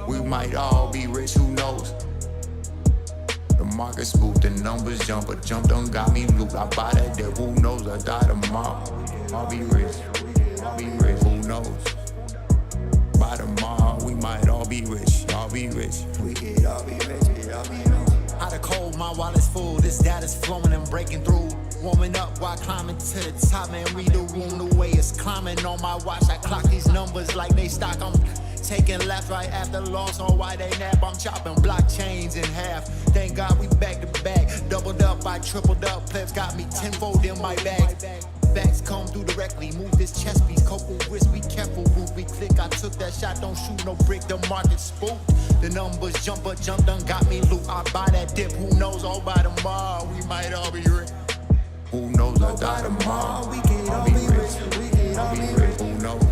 We might all be rich, who knows? The market spooked, the numbers jump, but jump done got me looped. I buy that dip, who knows? I die tomorrow. I'll be rich, who knows? By tomorrow, we might all be rich, all be rich. We could all be rich, all be rich. Out of cold, my wallet's full, this data's flowing and breaking through. Warming up while climbing to the top, man, read the room, the way it's climbing on my watch. I clock these numbers like they stock, I'm taking left right after loss, or why they nap. I'm chopping blockchains in half. Thank God we back to back. Doubled up, I tripled up. Plebs got me tenfold in my bag. Backs come through directly. Move this chest piece, couple wrist. Be careful, root. We click. I took that shot, don't shoot no brick. The market spooked. The numbers jump, but jump done got me loot. I buy that dip. Who knows? All by tomorrow, we might all be rich. Who knows? I die tomorrow. We could all be rich. We could all be rich. Who knows?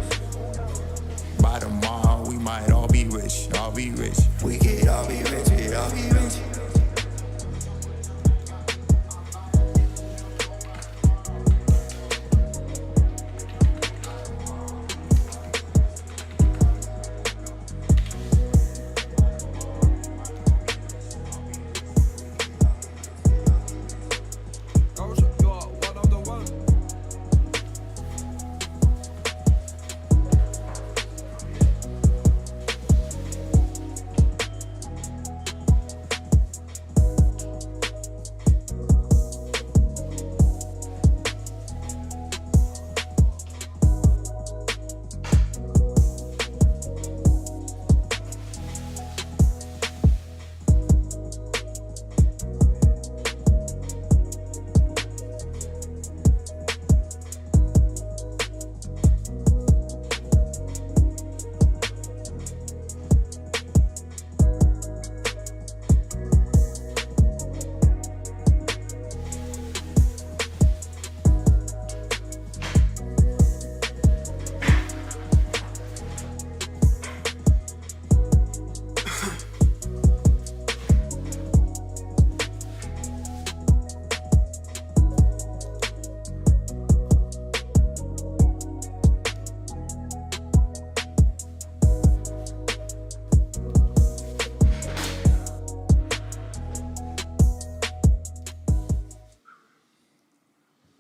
By tomorrow, we might all be rich, all be rich. We could all be rich, we all be rich.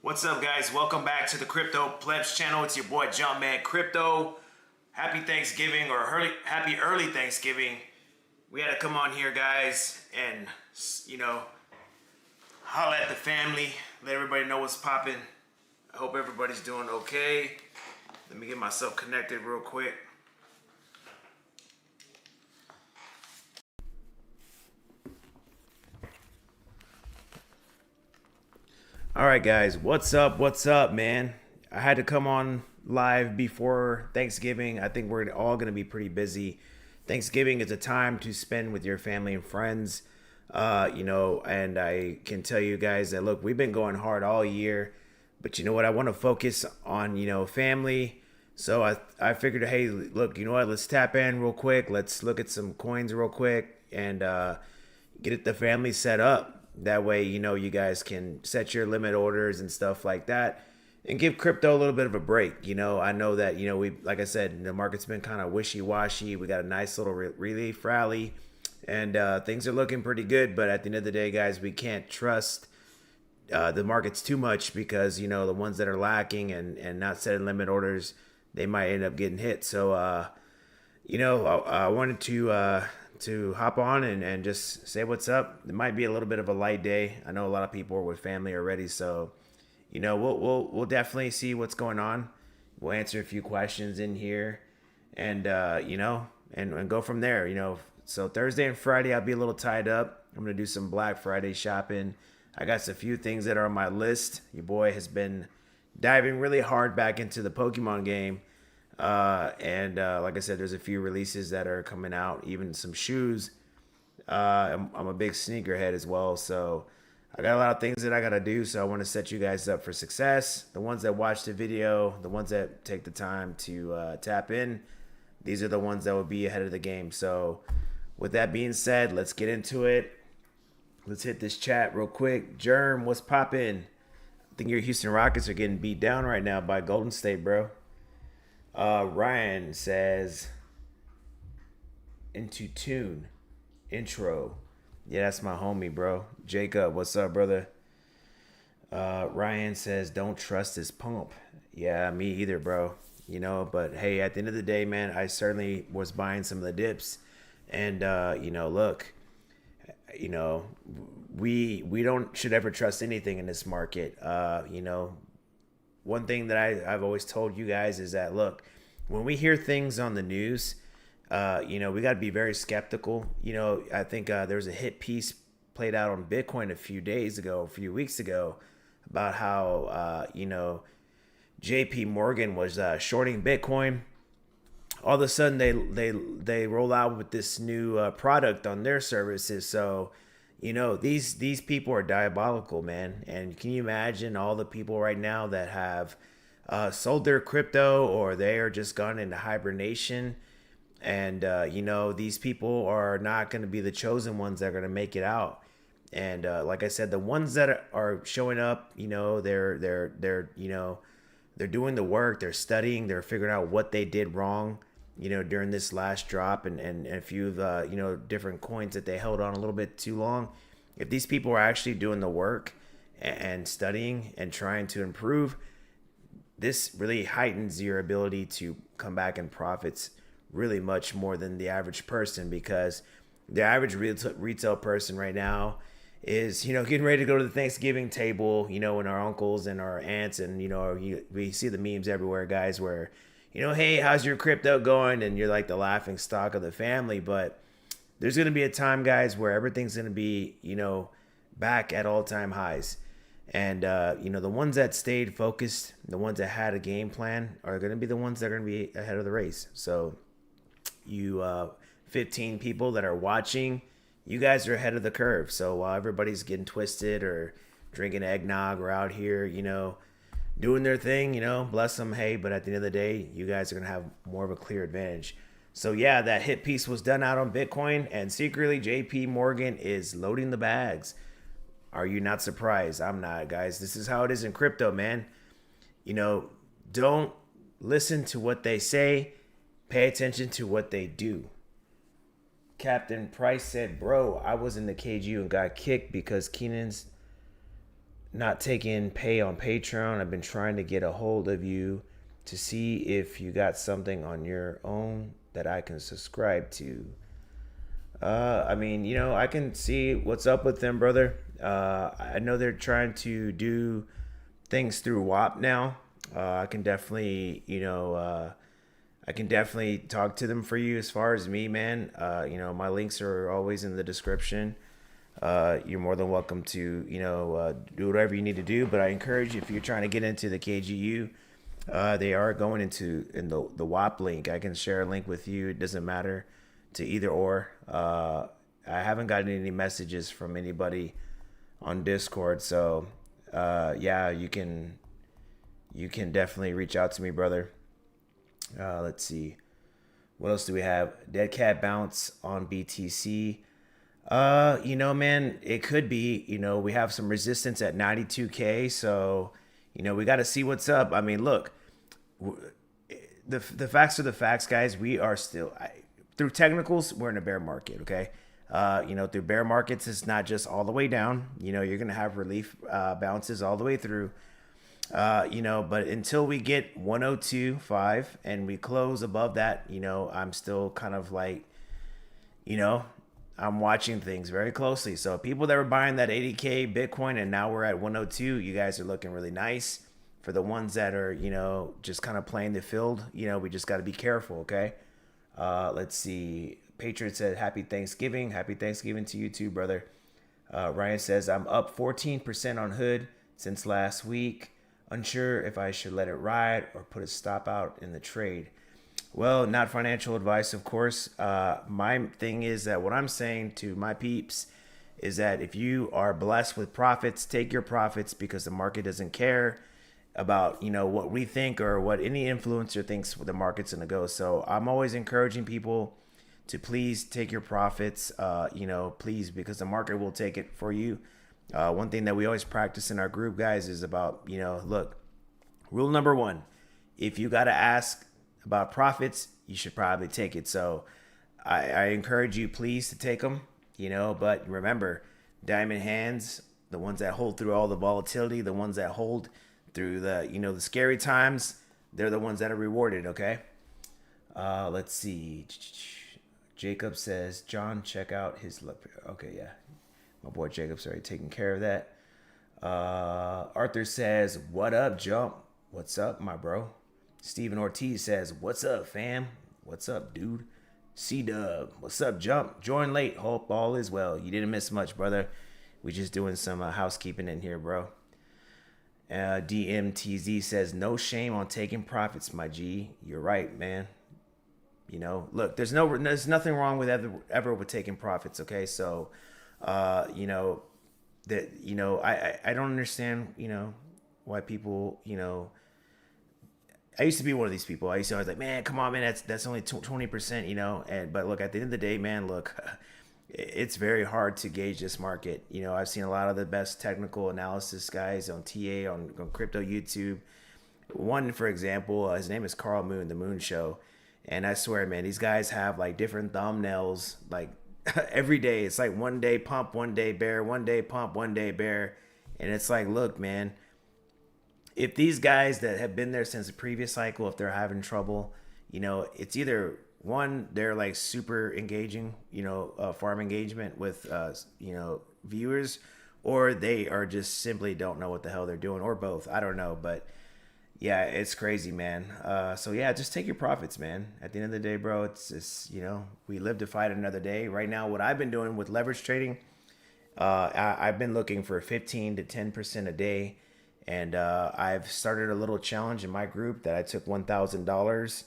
What's up, guys? Welcome back to the Crypto Plebs channel. It's your boy Jumpman Crypto. Happy Thanksgiving, or happy early Thanksgiving. We had to come on here, guys, and holla at the family, let everybody know what's popping. I hope everybody's doing okay. Let me get myself connected real quick. All right, guys, what's up, man? I had to come on live before Thanksgiving. I think we're all going to be pretty busy. Thanksgiving is a time to spend with your family and friends, and I can tell you guys that, look, we've been going hard all year, but you know what? I want to focus on, family. So I figured, hey, look, you know what? Let's tap in real quick. Let's look at some coins real quick and get the family set up. That way, you guys can set your limit orders and stuff like that and give crypto a little bit of a break. I know that, like I said, the market's been kind of wishy-washy. We got a nice little relief rally and things are looking pretty good. But at the end of the day, guys, we can't trust the markets too much because, the ones that are lacking and not setting limit orders, they might end up getting hit. So, I wanted to hop on and just say what's up. It might be a little bit of a light day. I know a lot of people are with family already, so we'll definitely see what's going on. We'll answer a few questions in here, and and go from there. So Thursday and Friday I'll be a little tied up. I'm gonna do some Black Friday shopping. I got a few things that are on my list. Your boy has been diving really hard back into the Pokemon game. Like I said, there's a few releases that are coming out, even some shoes. I'm a big sneakerhead as well, so I got a lot of things that I gotta do. So I want to set you guys up for success. The ones that watch the video, the ones that take the time to tap in, these are the ones that will be ahead of the game. So with that being said, let's get into it. Let's hit this chat real quick. Germ, what's poppin'? I think your Houston Rockets are getting beat down right now by Golden State, bro. Ryan says, into tune intro. Yeah, that's my homie, bro. Jacob, what's up, brother? Ryan says, don't trust this pump. Yeah, me either, bro. But hey, at the end of the day, man, I certainly was buying some of the dips. And, look, you know, we don't should ever trust anything in this market. One thing that I've always told you guys is that, look, when we hear things on the news, we got to be very skeptical. I think there was a hit piece played out on Bitcoin a few weeks ago, about how, JP Morgan was shorting Bitcoin. All of a sudden they roll out with this new product on their services. So, these people are diabolical, man. And can you imagine all the people right now that have sold their crypto, or they are just gone into hibernation? And, these people are not going to be the chosen ones that are going to make it out. And like I said, the ones that are showing up, they're doing the work, they're studying, they're figuring out what they did wrong, during this last drop, and a few of the, different coins that they held on a little bit too long. If these people are actually doing the work and studying and trying to improve, this really heightens your ability to come back in profits really much more than the average person, because the average retail person right now is, getting ready to go to the Thanksgiving table, and our uncles and our aunts, and, we see the memes everywhere, guys, where, hey, how's your crypto going? And you're like the laughing stock of the family. But there's going to be a time, guys, where everything's going to be, back at all-time highs. And, the ones that stayed focused, the ones that had a game plan, are going to be the ones that are going to be ahead of the race. So you 15 people that are watching, you guys are ahead of the curve. So while everybody's getting twisted or drinking eggnog or out here, doing their thing, bless them, hey, but at the end of the day, you guys are going to have more of a clear advantage. So yeah, that hit piece was done out on Bitcoin, and secretly JP Morgan is loading the bags. Are you not surprised? I'm not, guys. This is how it is in crypto, man. Don't listen to what they say. Pay attention to what they do. Captain Price said, bro, I was in the KGU and got kicked because Keenan's not taking pay on Patreon. I've been trying to get a hold of you to see if you got something on your own that I can subscribe to. I can see what's up with them, brother. I know they're trying to do things through WAP now. I can definitely talk to them for you. As far as me, man, my links are always in the description. You're more than welcome to, do whatever you need to do. But I encourage you, if you're trying to get into the KGU, they are going in the WAP link. I can share a link with you. It doesn't matter to either or. I haven't gotten any messages from anybody on Discord. So, you can definitely reach out to me, brother. Let's see. What else do we have? Dead cat bounce on BTC. Man, it could be, we have some resistance at 92K. So, we got to see what's up. I mean, look, the facts are the facts, guys. We are still, through technicals, we're in a bear market. Okay. Through bear markets, it's not just all the way down. You're going to have relief bounces all the way through. But until we get 102.5 and we close above that, I'm still kind of like, I'm watching things very closely. So people that were buying that 80K Bitcoin and now we're at 102, you guys are looking really nice. For the ones that are, just kind of playing the field, we just got to be careful. Okay. Let's see. Patriot said, happy Thanksgiving. Happy Thanksgiving to you too, brother. Ryan says, I'm up 14% on Hood since last week. Unsure if I should let it ride or put a stop out in the trade. Well, not financial advice, of course. My thing is that what I'm saying to my peeps is that if you are blessed with profits, take your profits, because the market doesn't care about, what we think or what any influencer thinks the market's going to go. So I'm always encouraging people to please take your profits, please, because the market will take it for you. One thing that we always practice in our group, guys, is about, look, rule number one, if you got to ask about profits, you should probably take it. So I encourage you, please, to take them, but remember, diamond hands, the ones that hold through all the volatility, the ones that hold through the scary times, they're the ones that are rewarded, okay? Let's see. Jacob says, John, check out his... Okay, yeah. My boy Jacob's already taking care of that. Arthur says, what up, Jump? What's up, my bro? Steven Ortiz says, what's up, fam? What's up, dude? C-Dub, what's up, Jump? Join late. Hope all is well. You didn't miss much, brother. We just doing some housekeeping in here, bro. DMTZ says, no shame on taking profits, my G. You're right, man. Look, there's nothing wrong with ever with taking profits, okay? So, I don't understand, why people, I used to be one of these people. I used to always like, man, come on, man, that's only 20%, but look, at the end of the day, man, look, it's very hard to gauge this market. I've seen a lot of the best technical analysis guys on TA, on crypto YouTube. One, for example, his name is Carl Moon, The Moon Show. And I swear, man, these guys have like different thumbnails, like every day. It's like one day pump, one day bear, one day pump, one day bear. And it's like, look, man, if these guys that have been there since the previous cycle, if they're having trouble, it's either one, they're like super engaging, farm engagement with, viewers, or they are just simply don't know what the hell they're doing, or both. I don't know, but yeah, it's crazy, man. So yeah, just take your profits, man. At the end of the day, bro, it's just, we live to fight another day. Right now, what I've been doing with leverage trading, I've been looking for 15 to 10% a day. And I've started a little challenge in my group that I took $1,000.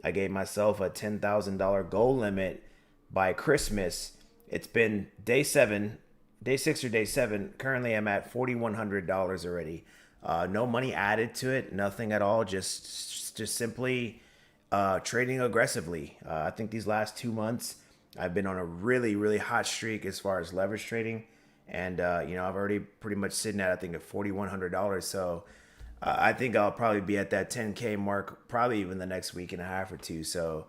I gave myself a $10,000 goal limit by Christmas. It's been day 6 or day 7. Currently, I'm at $4,100 already. No money added to it, nothing at all. Just simply trading aggressively. I think these last 2 months, I've been on a really, really hot streak as far as leverage trading. And, I've already pretty much sitting at, I think, at $4,100. So I think I'll probably be at that 10K mark, probably even the next week and a half or two. So,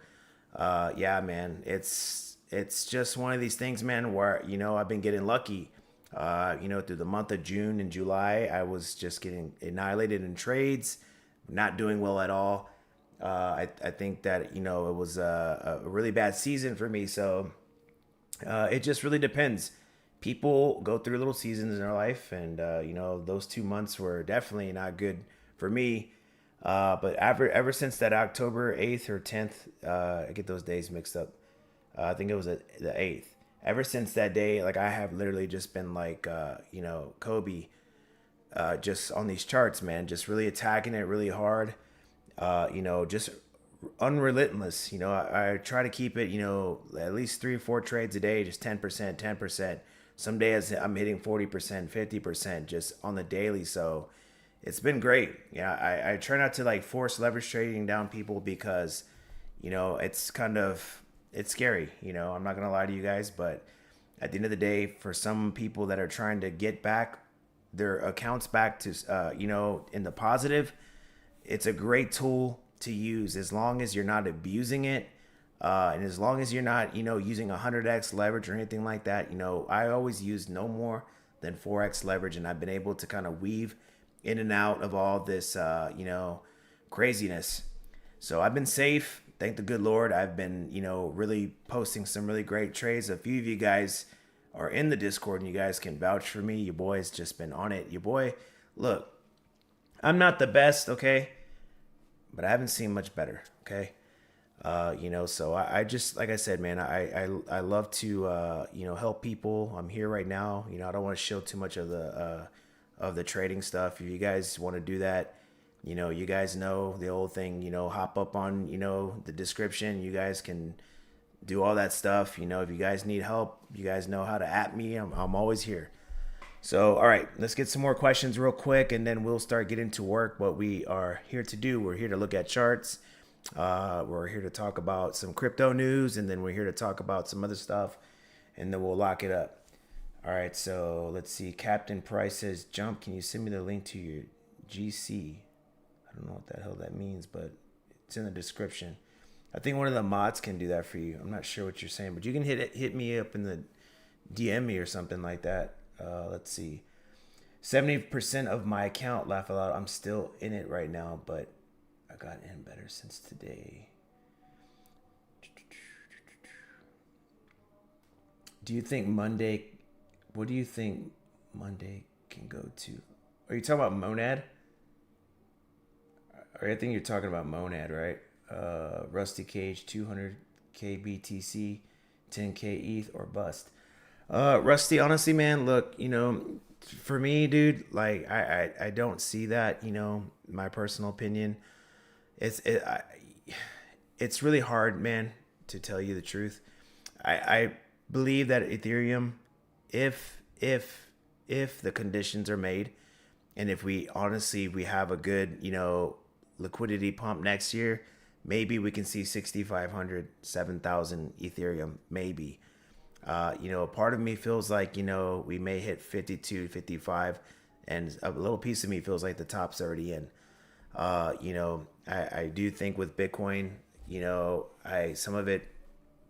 yeah, man, it's just one of these things, man, where, I've been getting lucky. Through the month of June and July, I was just getting annihilated in trades, not doing well at all. I think that, it was a really bad season for me. So it just really depends. People go through little seasons in their life, and those 2 months were definitely not good for me. But ever since that October 8th or 10th, I get those days mixed up. I think it was the 8th. Ever since that day, like, I have literally just been like, Kobe, just on these charts, man, just really attacking it really hard. Just unrelentless. I try to keep it, at least 3 or 4 trades a day, just 10%. Some days I'm hitting 40%, 50% just on the daily. So it's been great. Yeah, I try not to like force leverage trading down people because, it's it's scary. I'm not going to lie to you guys, but at the end of the day, for some people that are trying to get back their accounts back to, in the positive, it's a great tool to use as long as you're not abusing it. And as long as you're not, using 100x leverage or anything like that, I always use no more than 4x leverage. And I've been able to kind of weave in and out of all this, craziness. So I've been safe. Thank the good Lord. I've been, really posting some really great trades. A few of you guys are in the Discord and you guys can vouch for me. Your boy's just been on it. Your boy, look, I'm not the best, okay? But I haven't seen much better, okay? So I just, like I said, man, I love to, help people. I'm here right now. I don't want to show too much of the trading stuff. If you guys want to do that, you guys know the old thing, hop up on, the description. You guys can do all that stuff. If you guys need help, you guys know how to at me. I'm always here. So, all right, let's get some more questions real quick, and then we'll start getting to work. What we are here to do, we're here to look at charts. We're here to talk about some crypto news, and then we're here to talk about some other stuff, and then we'll lock it up. All right, so let's see. Captain Price says, Jump, can you send me the link to your GC? I don't know what the hell that means, but it's in the description. I think one of the mods can do that for you. I'm not sure what you're saying, but you can hit me up in the DM me or something like that. Let's see. 70% of my account, laugh aloud. I'm still in it right now, but I got in better since today. Do you think Monday? What do you think Monday can go to? Are you talking about Monad? I think you're talking about Monad, right? Rusty Cage, 200k BTC, 10k ETH or bust. Rusty, honestly, man, look, for me, dude, like I don't see that. My personal opinion, it's really hard, man, to tell you the truth. I believe that Ethereum, if the conditions are made, and if we have a good liquidity pump next year, maybe we can see 6,500, 7,000 Ethereum, maybe. A part of me feels like we may hit 52, 55, and a little piece of me feels like the top's already in. I do think with Bitcoin,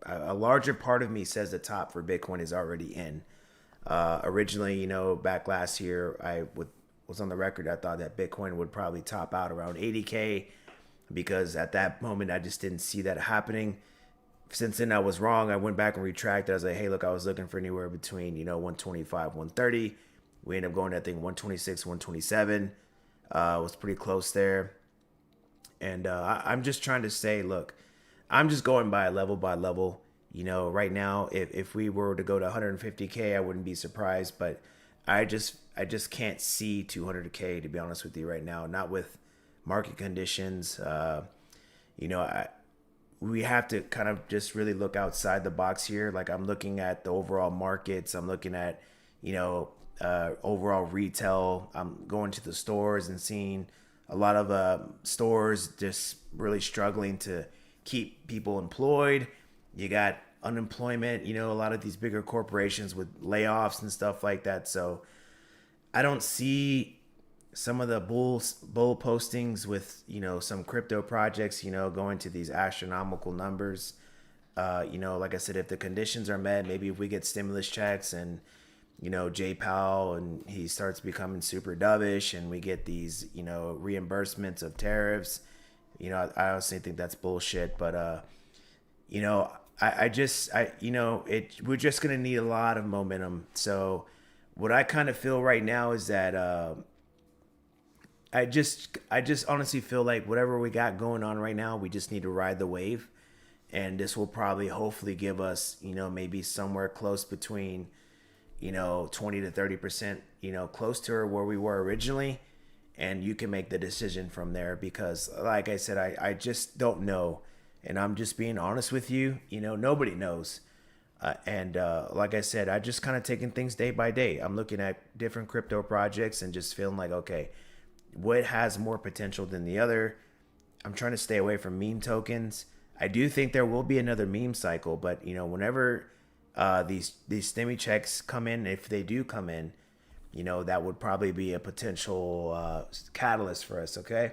a larger part of me says the top for Bitcoin is already in. Originally, back last year, was on the record. I thought that Bitcoin would probably top out around 80K because at that moment, I just didn't see that happening. Since then, I was wrong. I went back and retracted. I was like, hey, look, I was looking for anywhere between, 125, 130. We ended up going to, I think, 126, 127. Was pretty close there. And I'm just trying to say, look, I'm just going by level. Right now, if we were to go to 150K, I wouldn't be surprised. But I just can't see 200K, to be honest with you, right now. Not with market conditions. We have to kind of just really look outside the box here. Like I'm looking at the overall markets. I'm looking at, overall retail. I'm going to the stores and seeing a lot of stores just really struggling to keep people employed. You got unemployment, a lot of these bigger corporations with layoffs and stuff like that. So I don't see some of the bull postings with, some crypto projects, going to these astronomical numbers. Like I said, if the conditions are met, maybe if we get stimulus checks and, Jay Powell and he starts becoming super dovish and we get these, reimbursements of tariffs, I honestly think that's bullshit. But, we're just going to need a lot of momentum. So what I kind of feel right now is that, I just honestly feel like whatever we got going on right now, we just need to ride the wave. And this will probably hopefully give us, maybe somewhere close between, 20 to 30%, close to where we were originally. And you can make the decision from there because like I said, I just don't know. And I'm just being honest with you, nobody knows. Like I said, I just kind of taking things day by day. I'm looking at different crypto projects and just feeling like, okay, what has more potential than the other? I'm trying to stay away from meme tokens. I do think there will be another meme cycle, but whenever these stimmy checks come in, if they do come in, that would probably be a potential catalyst for us. Okay.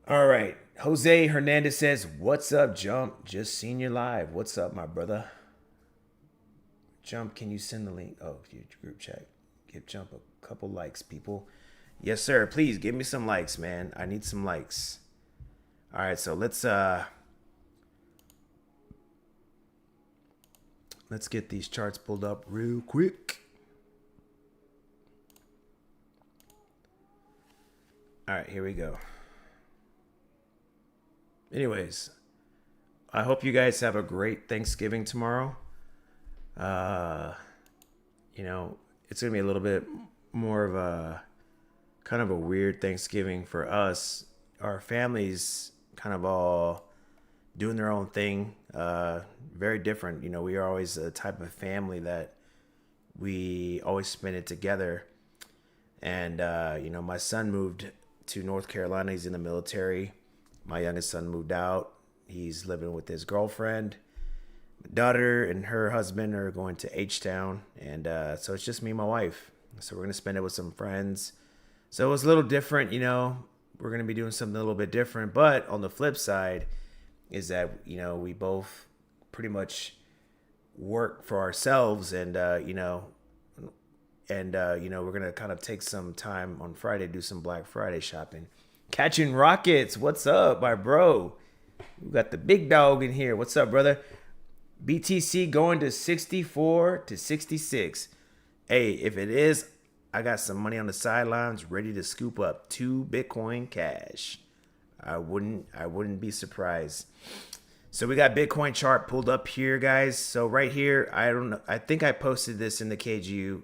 All right. Jose Hernandez says, "What's up, Jump? Just seen you live. What's up, my brother? Jump, can you send the link? Oh, your group chat. Give Jump a couple likes, people." Yes, sir. Please give me some likes, man. I need some likes. All right, so let's get these charts pulled up real quick. All right, here we go. Anyways, I hope you guys have a great Thanksgiving tomorrow. It's going to be a little bit more of a kind of a weird Thanksgiving for us. Our families kind of all doing their own thing. Very different. We are always a type of family that we always spend it together. And, my son moved to North Carolina. He's in the military. My youngest son moved out. He's living with his girlfriend. My daughter and her husband are going to H-Town. And so it's just me and my wife. So we're going to spend it with some friends. So it was a little different, We're going to be doing something a little bit different. But on the flip side, is that, we both pretty much work for ourselves, and we're gonna kind of take some time on Friday, do some Black Friday shopping. Catching Rockets, what's up, my bro? We got the big dog in here. What's up, brother? BTC going to 64 to 66. Hey, if it is, I got some money on the sidelines ready to scoop up 2 Bitcoin cash. I wouldn't be surprised. So we got Bitcoin chart pulled up here, guys. So right here, I don't know. I think I posted this in the KGU.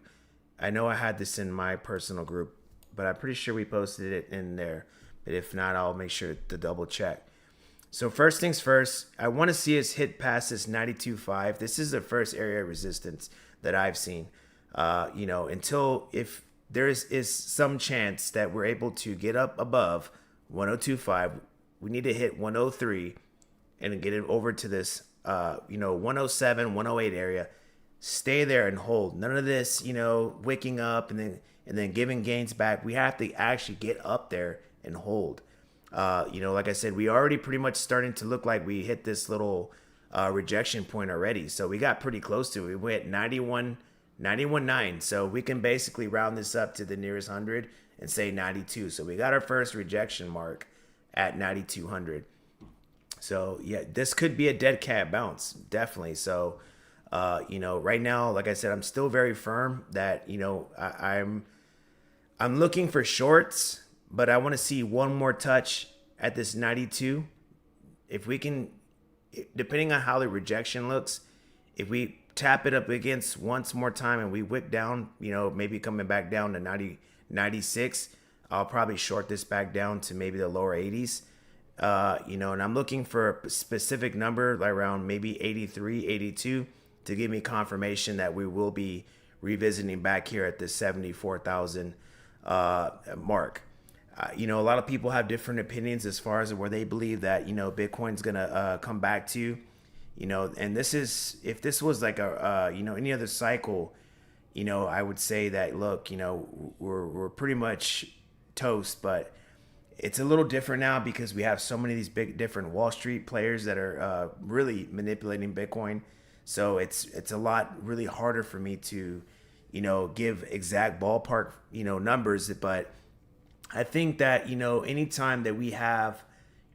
I know I had this in my personal group, but I'm pretty sure we posted it in there. But if not, I'll make sure to double check. So first things first, I want to see us hit past this 92.5. This is the first area of resistance that I've seen. Until if there is some chance that we're able to get up above 102.5, we need to hit 103 and get it over to this 107, 108 area. Stay there and hold. None of this, wicking up and then giving gains back. We have to actually get up there and hold. Like I said, we already pretty much starting to look like we hit this little rejection point already. So we got pretty close to it. We went 91.9. So we can basically round this up to the nearest 100 and say 92. So we got our first rejection mark at 9,200. So yeah, this could be a dead cat bounce, definitely. So, right now, like I said, I'm still very firm that, I'm looking for shorts, but I want to see one more touch at this 92. If we can, depending on how the rejection looks, if we tap it up against once more time and we wick down, maybe coming back down to 96, I'll probably short this back down to maybe the lower 80s. And I'm looking for a specific number, like around maybe 83, 82, to give me confirmation that we will be revisiting back here at the 74,000 mark. A lot of people have different opinions as far as where they believe that, Bitcoin's going to come back to, and this is, if this was like any other cycle, I would say that, look, we're pretty much toast, but it's a little different now because we have so many of these big different Wall Street players that are really manipulating Bitcoin. So it's a lot really harder for me to, give exact ballpark, numbers. But I think that, anytime that we have,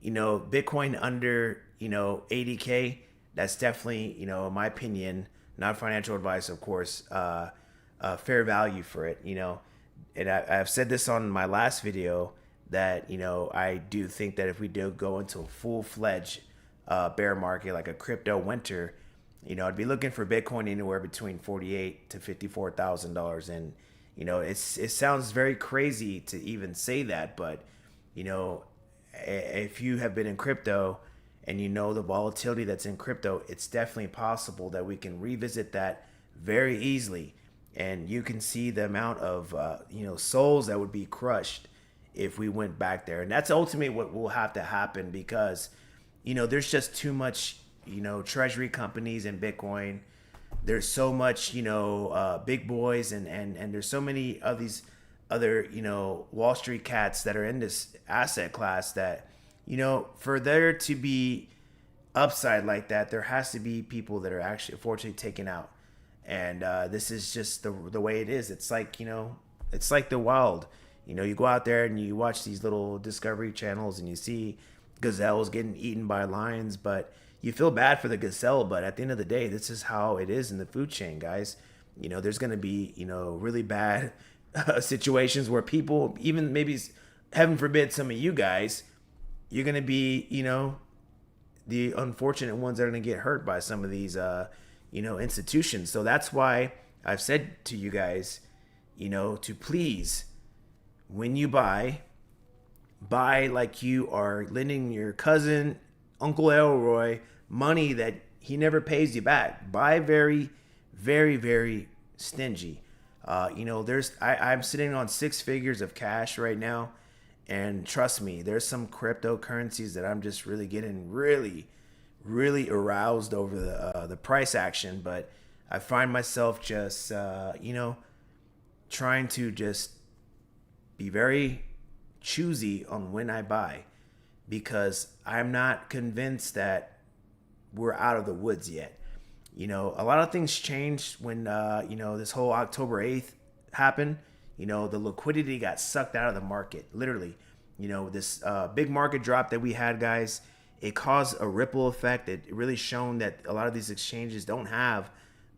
Bitcoin under, 80K, that's definitely, in my opinion, not financial advice, of course, fair value for it, And I've said this on my last video that, I do think that if we do go into a full-fledged bear market, like a crypto winter, I'd be looking for Bitcoin anywhere between $48,000 to $54,000. And, it sounds very crazy to even say that, but, if you have been in crypto and the volatility that's in crypto, it's definitely possible that we can revisit that very easily. And you can see the amount of, souls that would be crushed if we went back there. And that's ultimately what will have to happen because, there's just too much, treasury companies and Bitcoin. There's so much, big boys and there's so many of these other, Wall Street cats that are in this asset class that, for there to be upside like that, there has to be people that are actually unfortunately taken out. And this is just the way it is. It's like, it's like the wild. You go out there and you watch these little Discovery channels and you see gazelles getting eaten by lions, but you feel bad for the gazelle. But at the end of the day, this is how it is in the food chain, guys. There's going to be, really bad situations where people, even maybe, heaven forbid, some of you guys, you're going to be, the unfortunate ones that are going to get hurt by some of these, institutions. So that's why I've said to you guys, to please, when you buy like you are lending your cousin, Uncle Elroy, money that he never pays you back. Buy very, very, very stingy. I'm sitting on 6 figures of cash right now. And trust me, there's some cryptocurrencies that I'm just really getting really, really aroused over the price action. But I find myself just, trying to just be very choosy on when I buy. because I'm not convinced that we're out of the woods yet. A lot of things changed when, this whole October 8th happened. The liquidity got sucked out of the market, literally. This big market drop that we had, guys, it caused a ripple effect. It really shown that a lot of these exchanges don't have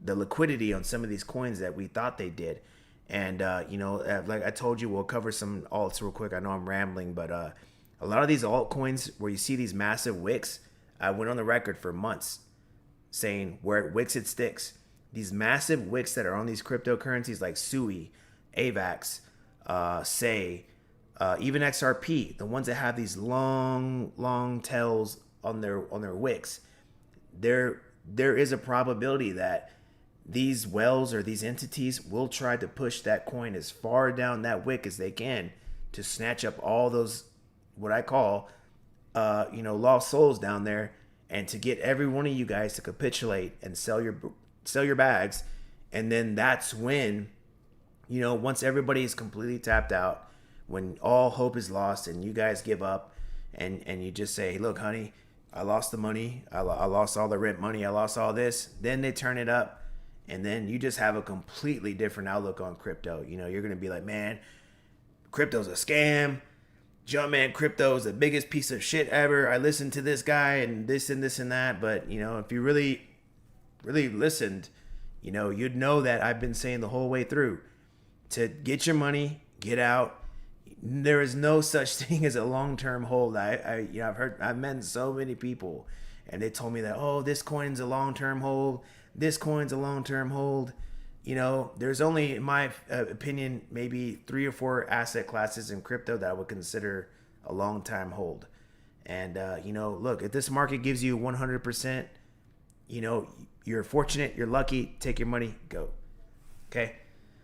the liquidity on some of these coins that we thought they did. And, like I told you, we'll cover some alts real quick. I know I'm rambling, but a lot of these altcoins where you see these massive wicks, I went on the record for months saying where it wicks, it sticks. These massive wicks that are on these cryptocurrencies like SUI, AVAX, Say, even XRP, the ones that have these long tails on their wicks, there is a probability that these whales or these entities will try to push that coin as far down that wick as they can to snatch up all those, what I call, lost souls down there, and to get every one of you guys to capitulate and sell your bags. And then that's when, once everybody is completely tapped out, when all hope is lost and you guys give up and you just say, look, honey, I lost the money. I lost all the rent money. I lost all this. Then they turn it up. And then you just have a completely different outlook on crypto. You're going to be like, man, crypto's a scam. Jumpman, crypto is the biggest piece of shit ever. I listened to this guy and this and this and that. But, if you really listened, you'd know that I've been saying the whole way through to get your money, get out. There is no such thing as a long-term hold. I've met so many people and they told me that, oh, this coin's a long-term hold. This coin's a long-term hold. There's only, in my opinion, maybe 3 or 4 asset classes in crypto that I would consider a long-time hold. And, look, if this market gives you 100%, you're fortunate, you're lucky, take your money, go. Okay.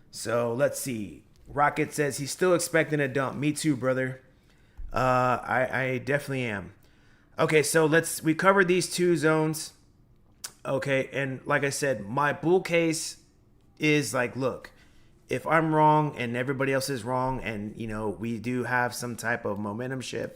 So let's see. Rocket says he's still expecting a dump. Me too, brother. I definitely am. Okay. So we covered these 2 zones. Okay, and like I said, my bull case is like, look, if I'm wrong and everybody else is wrong and, we do have some type of momentum shift,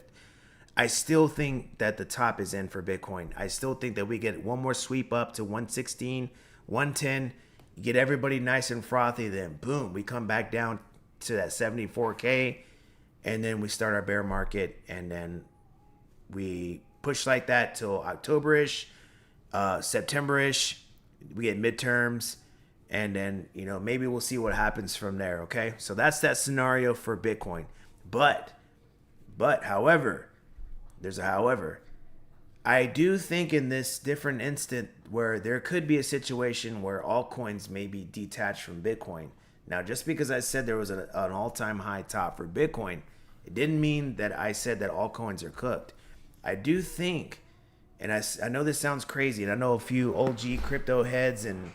I still think that the top is in for Bitcoin. I still think that we get one more sweep up to 116, 110, get everybody nice and frothy, then boom, we come back down to that 74K, and then we start our bear market, and then we push like that till October-ish. September-ish, we get midterms, and then maybe we'll see what happens from there. Okay, so that's that scenario for Bitcoin. But however, there's a however. I do think in this different instant where there could be a situation where altcoins may be detached from Bitcoin. Now, just because I said there was an all-time high top for Bitcoin, it didn't mean that I said that altcoins are cooked. I do think. And I know this sounds crazy, and I know a few OG crypto heads and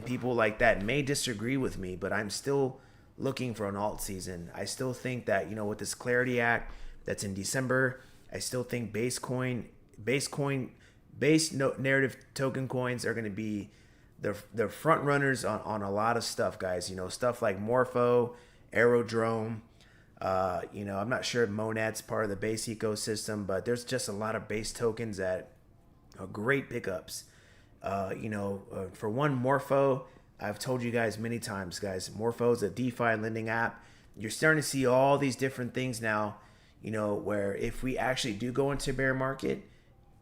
people like that may disagree with me, but I'm still looking for an alt season. I still think that, with this Clarity Act that's in December, I still think base narrative token coins are going to be the front runners on a lot of stuff, guys. Stuff like Morpho, Aerodrome. I'm not sure if Monad's part of the base ecosystem, but there's just a lot of base tokens that are great pickups. For one, Morpho, I've told you guys many times, guys, Morpho is a DeFi lending app. You're starting to see all these different things now, where if we actually do go into bear market,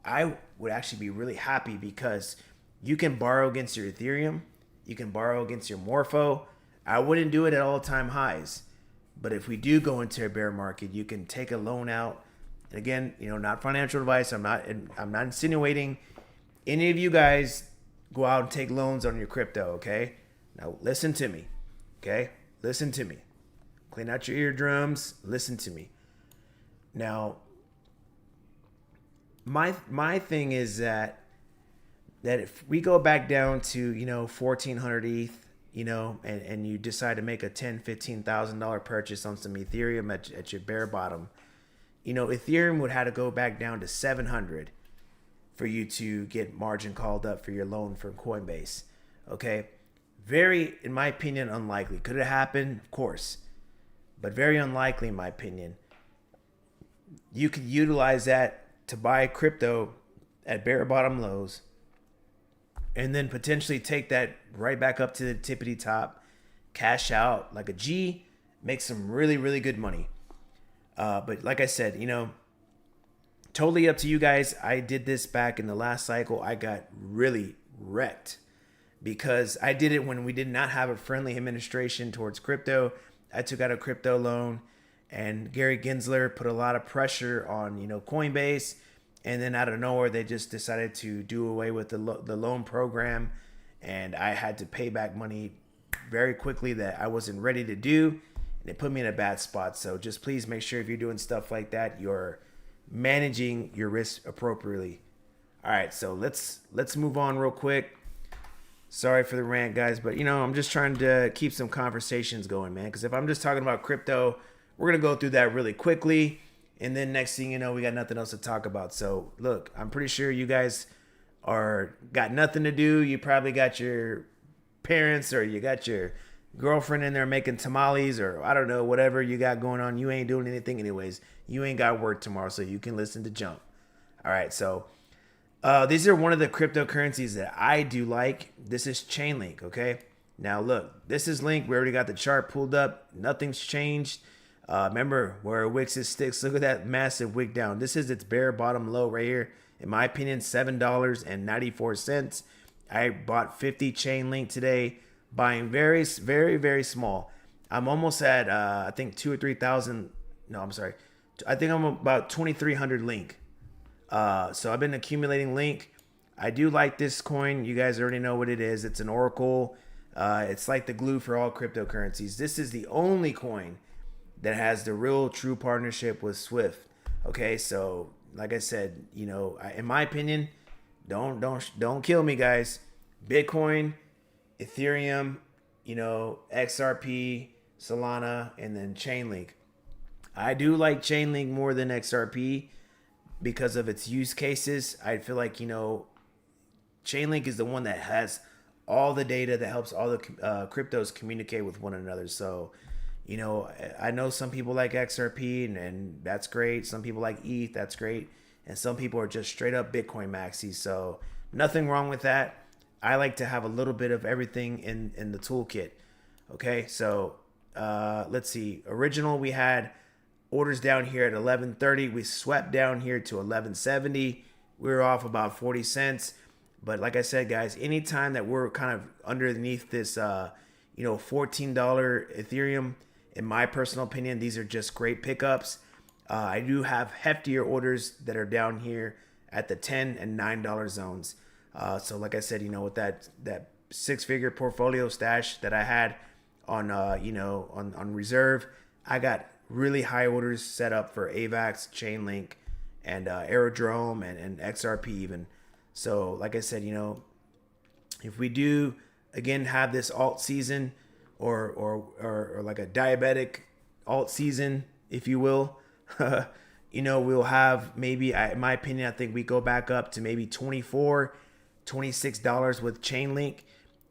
I would actually be really happy because you can borrow against your Ethereum. You can borrow against your Morpho. I wouldn't do it at all-time highs. But if we do go into a bear market, you can take a loan out. And again, not financial advice. I'm not insinuating any of you guys go out and take loans on your crypto, okay? Now listen to me, okay? Listen to me. Clean out your eardrums. Listen to me. Now, my thing is that if we go back down to 1,400 ETH, and you decide to make a $10,000-$15,000 purchase on some Ethereum at your bare bottom, Ethereum would have to go back down to 700 for you to get margin called up for your loan from Coinbase. Okay, very, in my opinion, unlikely. Could it happen? Of course, but very unlikely in my opinion. you could utilize that to buy crypto at bare bottom lows and then potentially take that right back up to the tippity top, cash out like a G, make some really, really good money. But like I said, totally up to you guys. I did this back in the last cycle. I got really wrecked because I did it when we did not have a friendly administration towards crypto. I took out a crypto loan, and Gary Gensler put a lot of pressure on, Coinbase. And then out of nowhere, they just decided to do away with the loan program. And I had to pay back money very quickly that I wasn't ready to do. And it put me in a bad spot. So just please make sure if you're doing stuff like that, you're managing your risk appropriately. All right, so let's move on real quick. Sorry for the rant, guys, but I'm just trying to keep some conversations going, man. Because if I'm just talking about crypto, we're gonna go through that really quickly, and then next thing you know, we got nothing else to talk about. So look, I'm pretty sure you guys got nothing to do. You probably got your parents or you got your girlfriend in there making tamales, or I don't know, whatever you got going on. You ain't doing anything anyways. You ain't got work tomorrow, so you can listen to Jump. All right, so these are one of the cryptocurrencies that I do like. This is Chainlink, okay? Now look, this is Link. We already got the chart pulled up. Nothing's changed. Remember where Wix's sticks. Look at that massive wick down. This is its bare bottom low right here. In my opinion, $7.94. I bought 50 Chainlink today, buying very, very, very small. I'm almost at I think 2,000 or 3,000. No, I'm sorry. I think I'm about 2,300 Link. So I've been accumulating Link. I do like this coin. You guys already know what it is. It's an Oracle. It's like the glue for all cryptocurrencies. This is the only coin that has the real true partnership with Swift. Okay, so like I said, in my opinion, don't kill me, guys. Bitcoin, Ethereum, XRP, Solana, and then Chainlink. I do like Chainlink more than XRP because of its use cases. I feel like, Chainlink is the one that has all the data that helps all the cryptos communicate with one another. So, I know some people like XRP and that's great. Some people like ETH, that's great. And some people are just straight up Bitcoin maxis. So nothing wrong with that. I like to have a little bit of everything in the toolkit. Okay, so let's see. Original, we had orders down here at 11.30. We swept down here to 11.70. We were off about 40 cents. But like I said, guys, anytime that we're kind of underneath this, $14 Ethereum, in my personal opinion, these are just great pickups. I do have heftier orders that are down here at the $10 and $9 zones. So like I said, with that six-figure portfolio stash that I had on on reserve, I got really high orders set up for AVAX, Chainlink, and Aerodrome and XRP even. So like I said, if we do again have this alt season or like a diabetic alt season, if you will, we'll have maybe, in my opinion, I think we go back up to maybe $24, $26 with Chainlink.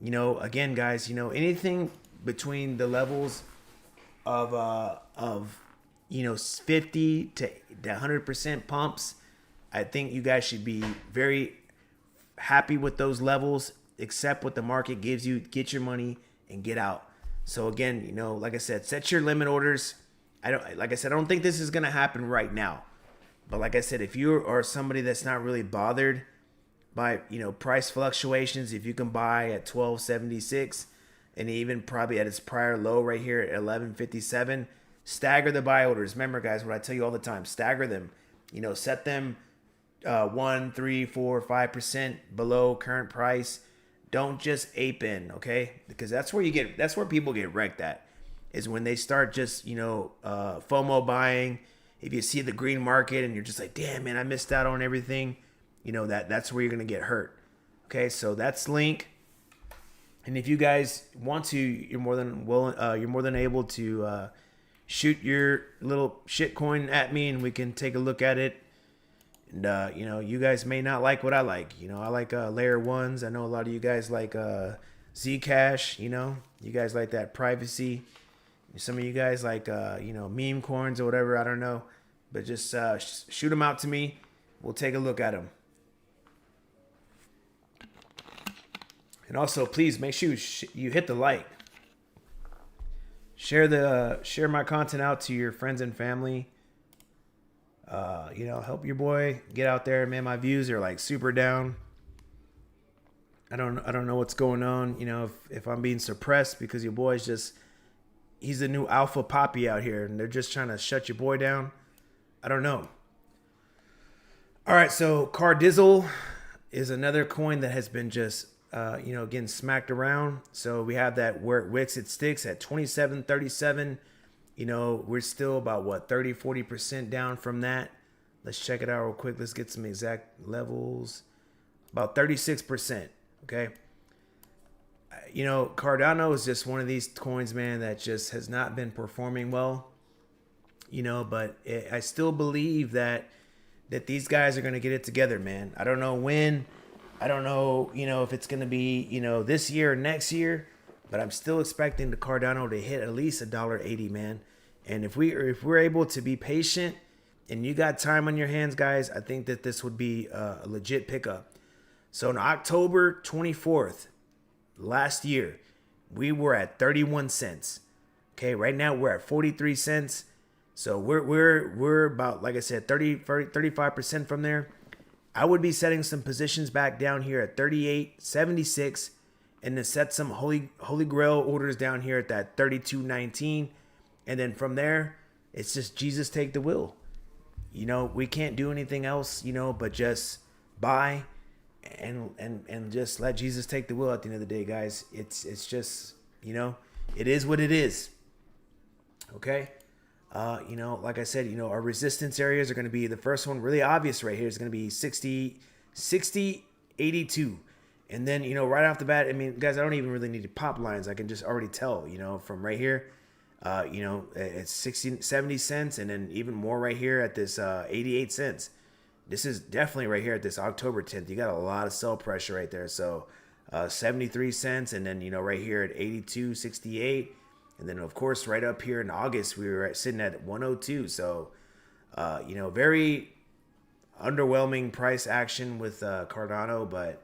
Again, guys, anything between the levels of 50 to 100% pumps, I think you guys should be very happy with those levels. Accept what the market gives you, get your money and get out. So again, like I said, set your limit orders. I don't think this is going to happen right now. But like I said, if you are somebody that's not really bothered by, price fluctuations, if you can buy at 12.76 and even probably at its prior low right here at 11.57, stagger the buy orders. Remember, guys, what I tell you all the time, stagger them. Set them 1, 3, 4, 5% below current price. Don't just ape in, okay? Because that's where people get wrecked at, is when they start just, FOMO buying. If you see the green market and you're just like, damn, man, I missed out on everything, that's where you're going to get hurt. Okay, so that's Link. And if you guys want to, you're more than able to shoot your little shit coin at me and we can take a look at it. And, you guys may not like what I like. I like layer ones. I know a lot of you guys like Zcash. You guys like that privacy. Some of you guys like, meme coins or whatever. I don't know. but just shoot them out to me. We'll take a look at them. And also, please make sure you hit the like. Share my content out to your friends and family. Help your boy get out there, man. My views are like super down. I don't know what's going on. If I'm being suppressed because your boy's he's the new alpha poppy out here, and they're just trying to shut your boy down. I don't know. All right, so Cardizzle is another coin that has been just getting smacked around. So we have that where it wicks, it sticks at 27.37. We're still about 30-40% down from that. Let's check it out real quick. Let's get some exact levels. About 36%. Okay. Cardano is just one of these coins, man, that just has not been performing well. But I still believe that these guys are going to get it together, man. I don't know when. I don't know, if it's going to be, this year or next year, but I'm still expecting the Cardano to hit at least $1.80, man. And if we're able to be patient and you got time on your hands, guys, I think that this would be a legit pickup. So on October 24th, last year, we were at 31 cents. Okay, right now we're at 43 cents. So we're about, like I said, 35% from there. I would be setting some positions back down here at 38.76 and then set some holy grail orders down here at that 32.19. And then from there, it's just Jesus take the wheel. We can't do anything else, but just buy and just let Jesus take the wheel at the end of the day, guys. It's just, it is what it is. Okay. Like I said, our resistance areas are going to be, the first one really obvious right here is going to be 60, 82. And then, right off the bat, I mean, guys, I don't even really need to pop lines. I can just already tell, from right here, it's 70 cents. And then even more right here at this 88 cents. This is definitely right here at this October 10th. You got a lot of sell pressure right there. So 73 cents. And then, right here at 82.68. And then, of course, right up here in August, we were sitting at 102. So, very underwhelming price action with Cardano. But,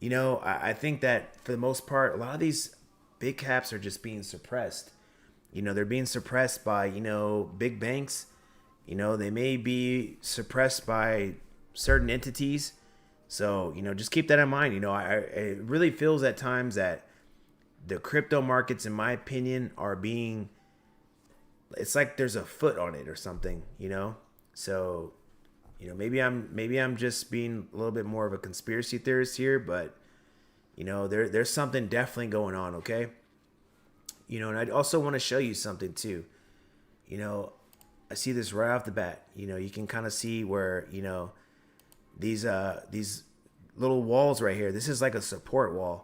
I think that for the most part, a lot of these big caps are just being suppressed. They're being suppressed by, big banks. They may be suppressed by certain entities. So, just keep that in mind. It really feels at times that the crypto markets, in my opinion, it's like there's a foot on it or something, So, maybe I'm just being a little bit more of a conspiracy theorist here, but there's something definitely going on, okay? And I also want to show you something too. I see this right off the bat. You can kind of see where, these little walls right here. This is like a support wall.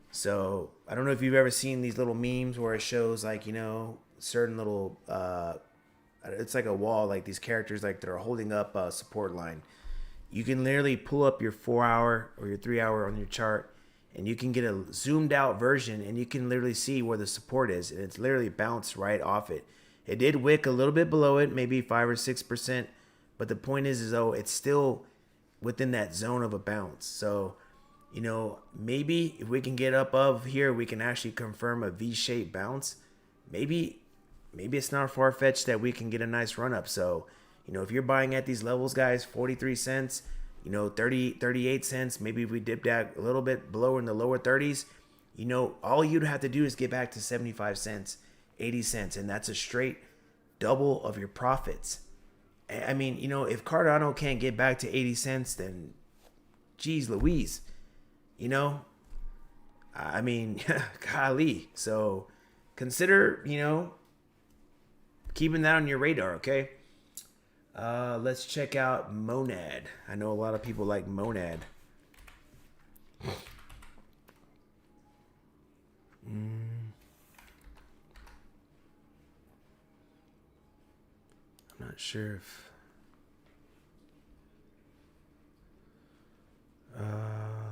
So I don't know if you've ever seen these little memes where it shows like, certain little, it's like a wall, like these characters, like they're holding up a support line. You can literally pull up your 4-hour or your 3-hour on your chart and you can get a zoomed out version and you can literally see where the support is. And it's literally bounced right off it. It did wick a little bit below it, maybe 5 or 6%. But the point is though, it's still within that zone of a bounce. So, maybe if we can get up above here, we can actually confirm a V-shaped bounce. Maybe it's not far-fetched that we can get a nice run-up. So, if you're buying at these levels, guys, 43 cents, 38 cents, maybe if we dip down a little bit below in the lower 30s, all you'd have to do is get back to 75 cents, 80 cents, and that's a straight double of your profits. I mean, if Cardano can't get back to 80 cents, then geez Louise. I mean, golly. So consider, keeping that on your radar, okay? Let's check out Monad. I know a lot of people like Monad. I'm not sure if...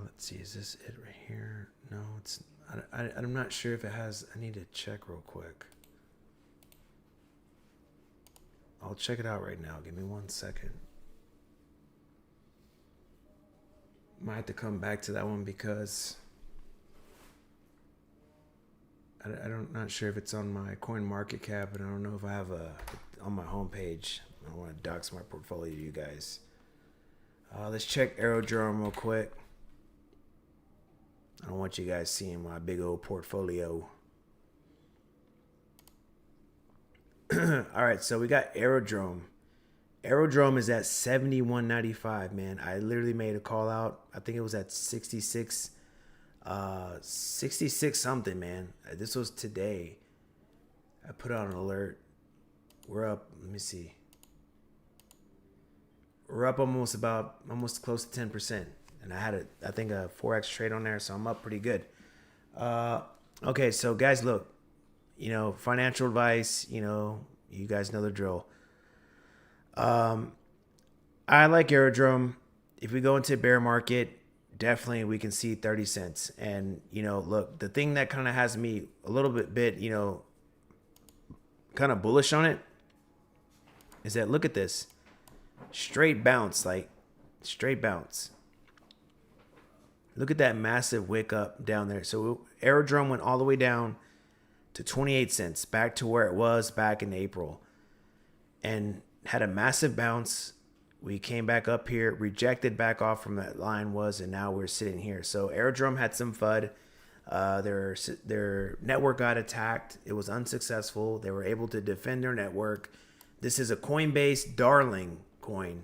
let's see, is this it right here? No, it's... I'm not sure if it has... I need to check real quick. I'll check it out right now. Give me 1 second. Might have to come back to that one because I'm not sure if it's on my coin market cap, and I don't know if I have on my homepage. I don't want to dox my portfolio to you guys. Let's check Aerodrome real quick. I don't want you guys seeing my big old portfolio. All right, so we got Aerodrome. Aerodrome is at 71.95, man. I literally made a call out. I think it was at 66 something, man. This was today. I put out an alert. We're up, let me see. We're up almost close to 10%. And I had I think a 4x trade on there, so I'm up pretty good. Okay, so guys, look, financial advice, you guys know the drill. I like Aerodrome. If we go into bear market, definitely we can see 30 cents. And, look, the thing that kind of has me a little bit, kind of bullish on it is that, look at this. Straight bounce. Look at that massive wick up down there. So Aerodrome went all the way down to 28 cents, back to where it was back in April. And had a massive bounce. We came back up here, rejected back off from that line and now we're sitting here. So Aerodrome had some FUD. Their network got attacked. It was unsuccessful. They were able to defend their network. This is a Coinbase darling coin,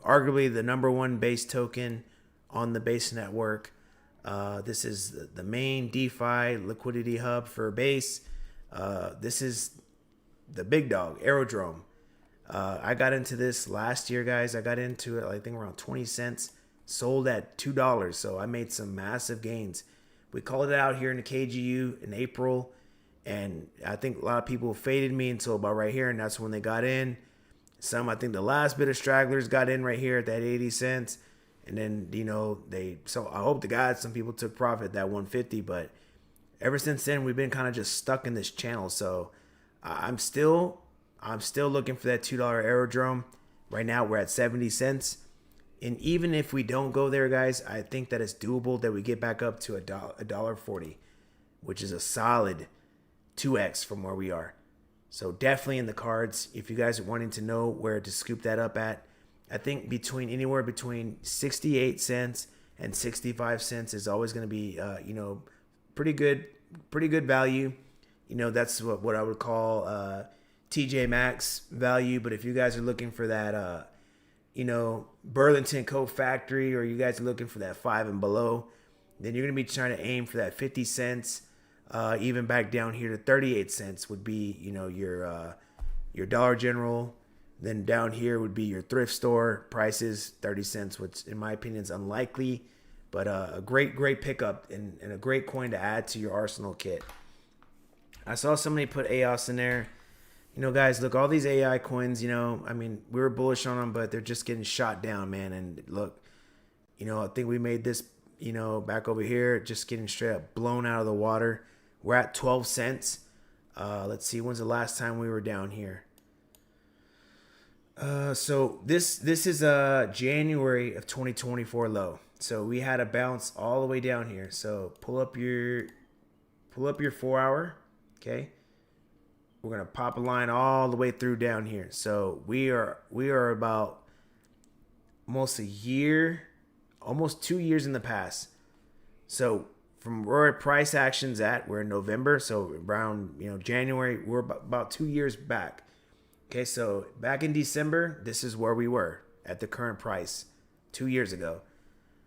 arguably the number one base token on the Base network. This is the main DeFi liquidity hub for Base. This is the big dog, Aerodrome. I got into this last year, guys. I got into it, I think, around 20 cents. Sold at $2, so I made some massive gains. We called it out here in the KGU in April, and I think a lot of people faded me until about right here, and that's when they got in. I think the last bit of stragglers got in right here at that 80 cents. And then, so I hope to God some people took profit at that 150, but ever since then, we've been kind of just stuck in this channel. So I'm still looking for that $2 Aerodrome. Right now, we're at 70 cents. And even if we don't go there, guys, I think that it's doable that we get back up to $1.40, which is a solid 2x from where we are. So definitely in the cards. If you guys are wanting to know where to scoop that up at, I think anywhere between 68 cents and 65 cents is always going to be, pretty good value. That's what I would call TJ Maxx value. But if you guys are looking for that, Burlington Coat Factory, or you guys are looking for that 5 and below, then you're going to be trying to aim for that 50 cents, even back down here to 38 cents would be, your Dollar General. Then down here would be your thrift store prices, 30 cents, which in my opinion is unlikely, but a great pickup and a great coin to add to your arsenal kit. I saw somebody put AOS in there. Guys, look, all these AI coins, we were bullish on them, but they're just getting shot down, man. And look, I think we made this, back over here, just getting straight up blown out of the water. We're at 12 cents. Let's see, when's the last time we were down here? So this is January of 2024 low. So we had a bounce all the way down here. So pull up your 4 hour. Okay. We're going to pop a line all the way through down here. So we are about almost almost 2 years in the past. So from where price action's at, we're in November. So around, January, we're about 2 years back. Okay, so back in December, this is where we were at the current price 2 years ago.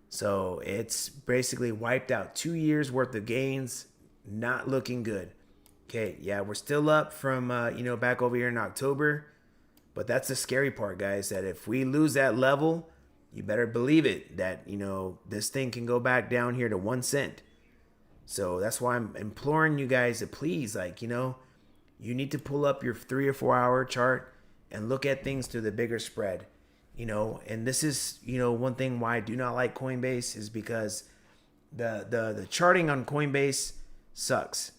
So it's basically wiped out 2 years worth of gains, not looking good. Okay, yeah, we're still up from, back over here in October. But that's the scary part, guys, that if we lose that level, you better believe it that, this thing can go back down here to 1 cent. So that's why I'm imploring you guys to please, you need to pull up your 3 or 4 hour chart and look at things through the bigger spread, and this is, one thing why I do not like Coinbase is because the charting on Coinbase sucks.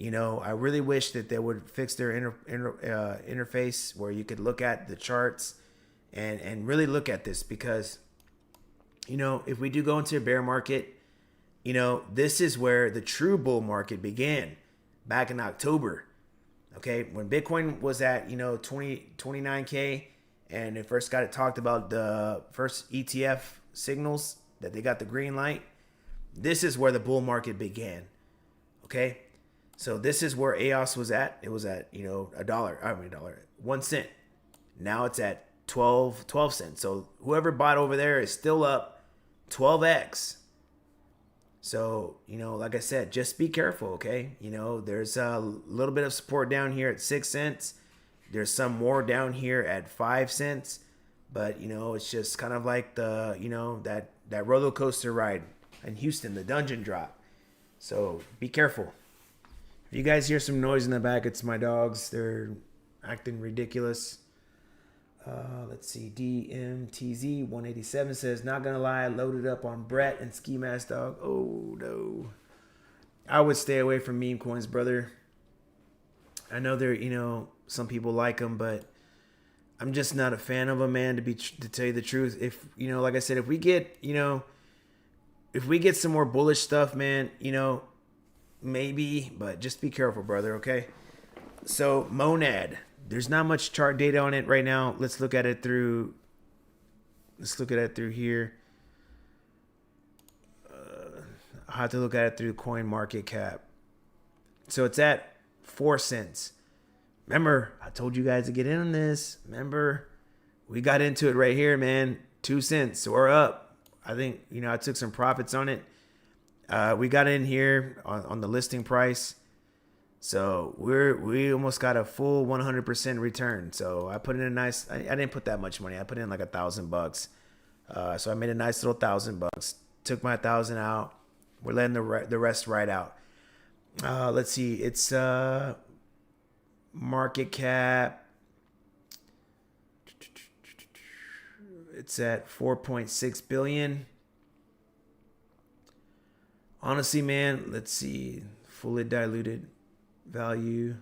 I really wish that they would fix their interface where you could look at the charts and really look at this, because, if we do go into a bear market, this is where the true bull market began back in October. Okay, when Bitcoin was at 29K, and it first got talked about the first ETF signals that they got the green light. This is where the bull market began. Okay, so this is where EOS was at. It was at $1. 1 cent. Now it's at 12 cents. So whoever bought over there is still up 12x. So, like I said, just be careful, okay? There's a little bit of support down here at 6 cents. There's some more down here at 5 cents. But, it's just kind of like the, that roller coaster ride in Houston, the dungeon drop. So be careful. If you guys hear some noise in the back, it's my dogs. They're acting ridiculous. Let's see. DMTZ 187 says, not gonna lie, loaded up on Brett and Ski Mask Dog. Oh no, I would stay away from meme coins, brother. I know they're, some people like them, but I'm just not a fan of them, man. To tell you the truth, if like I said, if we get some more bullish stuff, man, maybe, but just be careful, brother. Okay. So Monad. There's not much chart data on it right now. Let's look at it through here. I'll have to look at it through coin market cap. So it's at 4 cents. Remember, I told you guys to get in on this. Remember, we got into it right here, man. 2 cents. So we're up. I think, I took some profits on it. We got in here on the listing price. So we almost got a full 100% return. So I put in a nice. I didn't put that much money. I put in like $1,000. So I made a nice little $1,000. Took my 1,000 out. We're letting the rest ride out. Let's see. It's market cap. It's at 4.6 billion. Honestly, man. Let's see. Fully diluted value.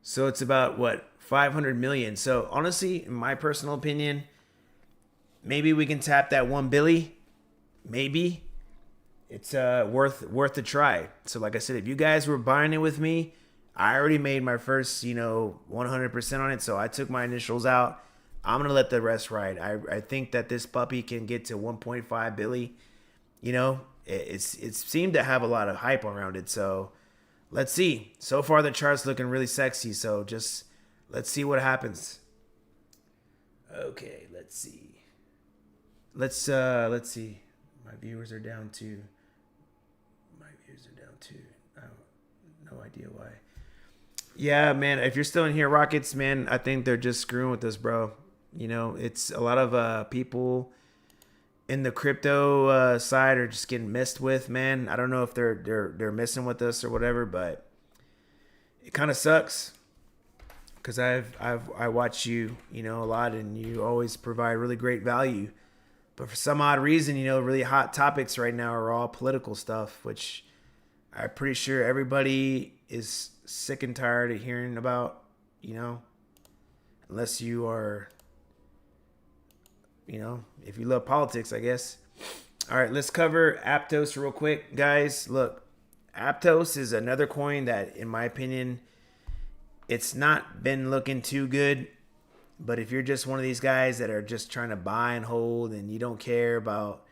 So it's about 500 million. So honestly, in my personal opinion, maybe we can tap that 1 billion. Maybe it's worth a try. So like I said, if you guys were buying it with me, I already made my first 100% on it. So I took my initials out. I'm gonna let the rest ride. I think that this puppy can get to 1.5 billion. It's seemed to have a lot of hype around it. So let's see. So far, the chart's looking really sexy. So just let's see what happens. Okay, let's see. Let's see. My viewers are down too. I have no idea why. Yeah, man. If you're still in here, Rockets, man, I think they're just screwing with us, bro. It's a lot of people in the crypto side are just getting messed with, man. I don't know if they're messing with us or whatever, but it kind of sucks because I watch you, a lot, and you always provide really great value. But for some odd reason, really hot topics right now are all political stuff, which I'm pretty sure everybody is sick and tired of hearing about, unless you are, if you love politics, I guess. All right, let's cover Aptos real quick, guys. Look, Aptos is another coin that, in my opinion, it's not been looking too good. But if you're just one of these guys that are just trying to buy and hold and you don't care about,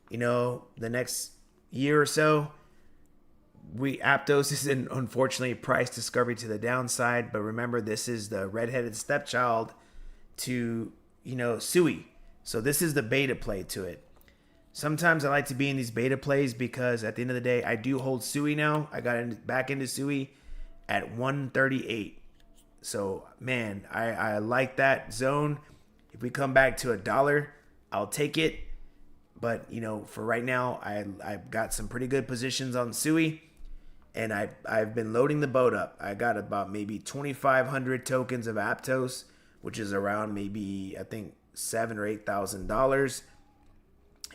the next year or so, Aptos is unfortunately price discovery to the downside. But remember, this is the redheaded stepchild to, Sui. So this is the beta play to it. Sometimes I like to be in these beta plays because at the end of the day, I do hold Sui now. I got back into Sui at 138. So, man, I like that zone. If we come back to $1, I'll take it. But, for right now, I've got some pretty good positions on Sui. And I've been loading the boat up. I got about maybe 2,500 tokens of Aptos, which is around maybe, I think, $7,000 or $8,000.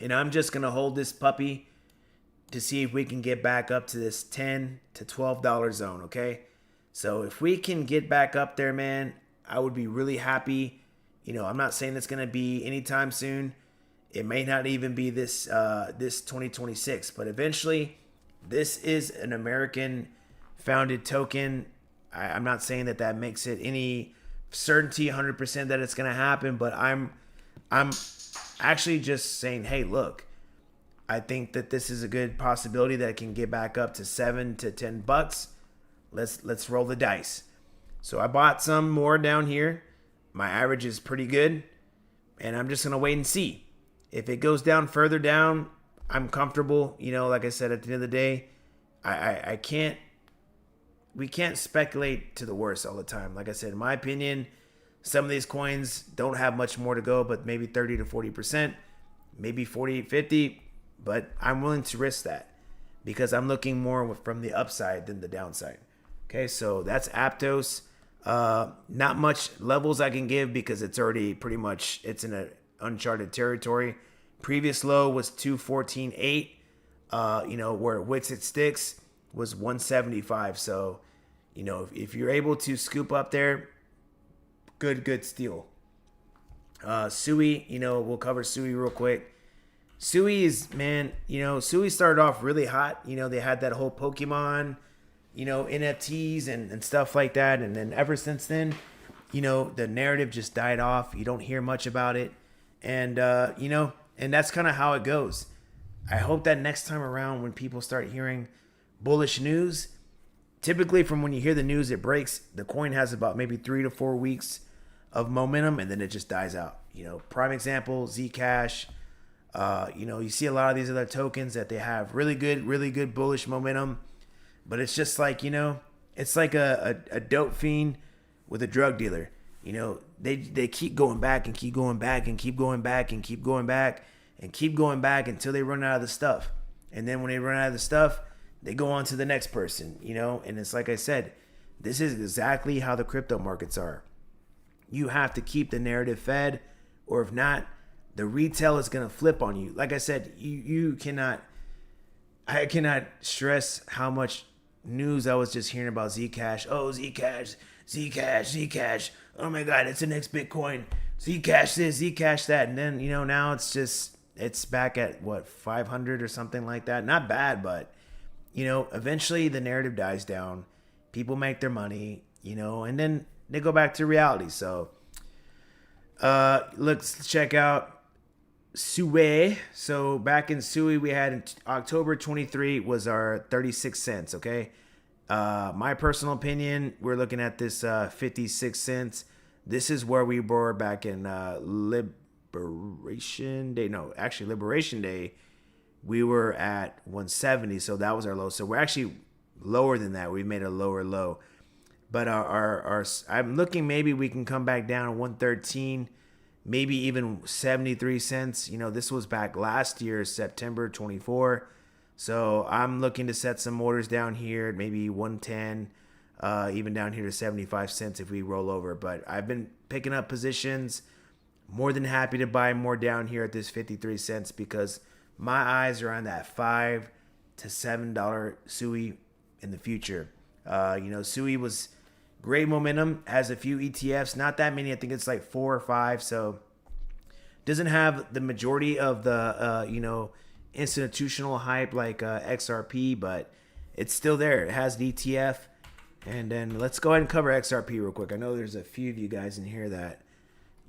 And I'm just going to hold this puppy to see if we can get back up to this $10 to $12 zone, okay? So if we can get back up there, man, I would be really happy. I'm not saying it's going to be anytime soon. It may not even be this 2026, but eventually this is an American founded token. I'm not saying that makes it any certainty 100% that it's going to happen, but I'm actually just saying, hey, look, I think that this is a good possibility that it can get back up to $7 to $10. Let's roll the dice. So I bought some more down here. My average is pretty good, and I'm just gonna wait and see. If it goes down further down, I'm comfortable. Like I said, at the end of the day, I can't. We can't speculate to the worst all the time. Like I said, in my opinion, some of these coins don't have much more to go, but maybe 30 to 40%, maybe 40, 50. But I'm willing to risk that because I'm looking more from the upside than the downside. Okay, so that's Aptos. Not much levels I can give because it's already pretty much, it's in an uncharted territory. Previous low was 214.8. Where it wicks it sticks was 175. So, if you're able to scoop up there, good steal. Sui, we'll cover Sui real quick. Sui is, man, Sui started off really hot. They had that whole Pokemon, NFTs and stuff like that. And then ever since then, the narrative just died off. You don't hear much about it. And, and that's kind of how it goes. I hope that next time around when people start hearing bullish news, typically from when you hear the news, it breaks. The coin has about maybe 3 to 4 weeks of momentum and then it just dies out. Prime example, Zcash. You see a lot of these other tokens that they have really good bullish momentum, but it's just like, it's like a dope fiend with a drug dealer. They keep going back and keep going back and keep going back and keep going back and keep going back until they run out of the stuff. And then when they run out of the stuff, they go on to the next person, and it's like I said, this is exactly how the crypto markets are. You have to keep the narrative fed, or if not, the retail is going to flip on you. Like I said, I cannot stress how much news I was just hearing about Zcash. Oh, Zcash. Oh my God, it's the next Bitcoin. Zcash this, Zcash that. And then, now it's back at what, 500 or something like that. Not bad, but, eventually the narrative dies down. People make their money, and then they go back to reality. So, let's check out Sui. So back in Sui, we had in October 23 was our 36 cents. Okay. My personal opinion, we're looking at this 56 cents. This is where we were back in Liberation Day. No, actually Liberation Day, we were at 170. So that was our low. So we're actually lower than that. We made a lower low. But our I'm looking, maybe we can come back down to 113. Maybe even 73 cents. This was back last year, September 24. So I'm looking to set some orders down here, maybe 110, even down here to 75 cents if we roll over. But I've been picking up positions. More than happy to buy more down here at this 53 cents because my eyes are on that $5 to $7 Sui in the future. Sui was great momentum, has a few ETFs, not that many. I think it's like 4 or 5. So doesn't have the majority of the, institutional hype like XRP, but it's still there. It has the ETF. And then let's go ahead and cover XRP real quick. I know there's a few of you guys in here that,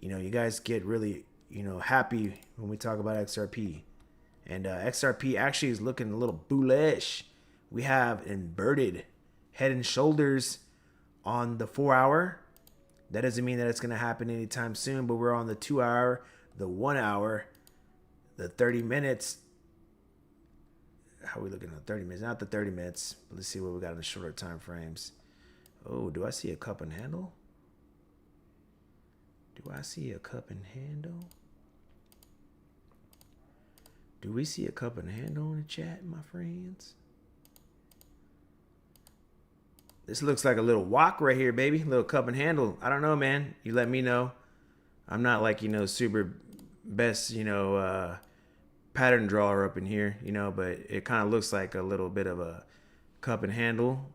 you guys get really, happy when we talk about XRP. And XRP actually is looking a little bullish. We have inverted head and shoulders on the 4 hour. That doesn't mean that it's going to happen anytime soon, but we're on the 2 hour, the 1 hour, the 30 minutes. How are we looking at 30 minutes? Not the 30 minutes. Let's see what we got in the shorter time frames. Oh, do I see a cup and handle? Do I see a cup and handle? Do we see a cup and handle in the chat, my friends? This looks like a little walk right here, baby. Little cup and handle. I don't know, man. You let me know. I'm not like, super best, pattern drawer up in here, but it kind of looks like a little bit of a cup and handle,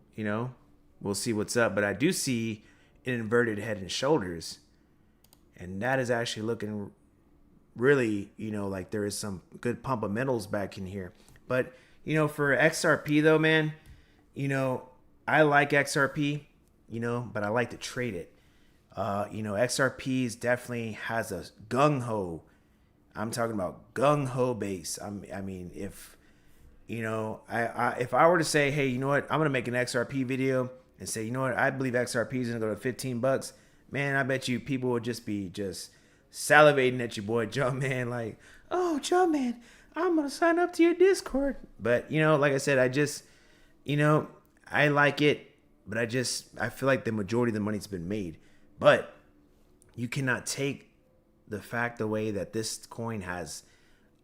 We'll see what's up. But I do see an inverted head and shoulders. And that is actually looking really, like there is some good pump of metals back in here. But, for XRP though, man, I like XRP, but I like to trade it. XRP definitely has a gung-ho. I'm talking about gung-ho base. I mean, if I were to say, hey, you know what, I'm gonna make an XRP video and say, you know what, I believe XRP is gonna go to $15, man, I bet you people would just be salivating at your boy Jumpman, like, oh, Jumpman, I'm gonna sign up to your Discord. But like I said, I like it, but I feel like the majority of the money's been made. But you cannot take the fact away that this coin has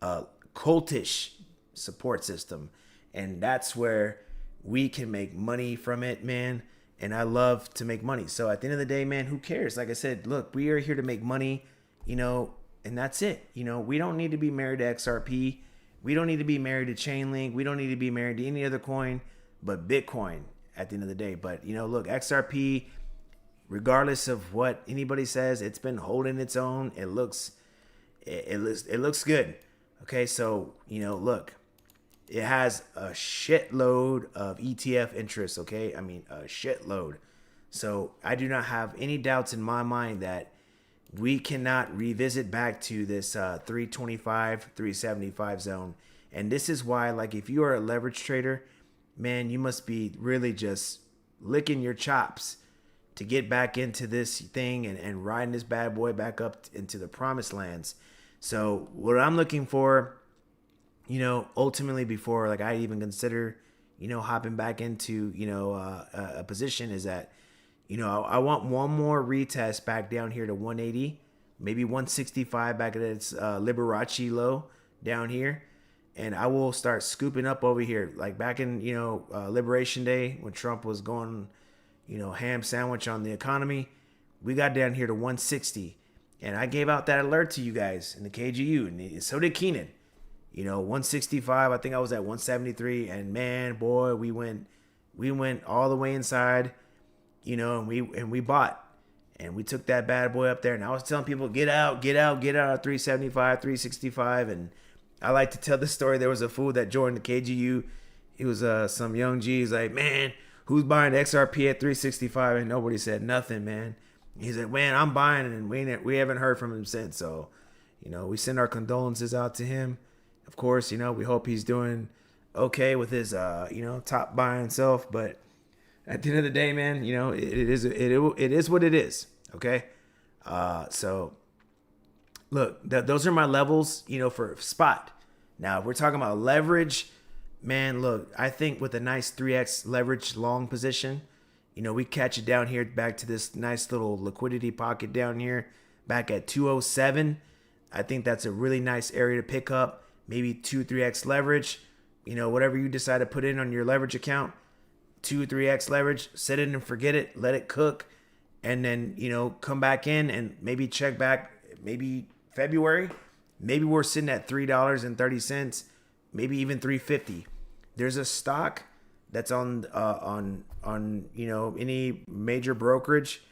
a cultish support system, and that's where we can make money from it, man. And I love to make money. So at the end of the day, man, who cares? Like I said, look, we are here to make money, and that's it. We don't need to be married to XRP. We don't need to be married to Chainlink. We don't need to be married to any other coin but Bitcoin at the end of the day. But, look, XRP, regardless of what anybody says, it's been holding its own. It looks good. Okay, so, look, it has a shitload of ETF interest, okay? I mean, a shitload. So I do not have any doubts in my mind that we cannot revisit back to this 325, 375 zone. And this is why, like, if you are a leverage trader, man, you must be really just licking your chops to get back into this thing and riding this bad boy back up into the promised lands. So what I'm looking for, ultimately before like I even consider, hopping back into, a position is that, I want one more retest back down here to 180, maybe 165 back at its Liberace low down here. And I will start scooping up over here. Like back in, Liberation Day when Trump was going, ham sandwich on the economy, we got down here to 160. And I gave out that alert to you guys in the KGU, and so did Keenan. 165, I think I was at 173, and man, boy, we went all the way inside, and we bought, and we took that bad boy up there, and I was telling people, get out at 375, 365, and I like to tell the story. There was a fool that joined the KGU. He was some young G. He's like, man, who's buying XRP at 365? And nobody said nothing, man. He's like, man, I'm buying it, and we haven't heard from him since. So, we send our condolences out to him. Of course, we hope he's doing okay with his, top buying self. But at the end of the day, man, it is what it is. Okay. So look, those are my levels, for spot. Now, if we're talking about leverage, man, look, I think with a nice 3x leverage long position, we catch it down here back to this nice little liquidity pocket down here back at 207. I think that's a really nice area to pick up. Maybe 2-3x leverage, whatever you decide to put in on your leverage account, 2-3x leverage, set it and forget it, let it cook, and then, come back in and maybe check back, maybe February, maybe we're sitting at $3.30, maybe even $3.50. There's a stock that's on any major brokerage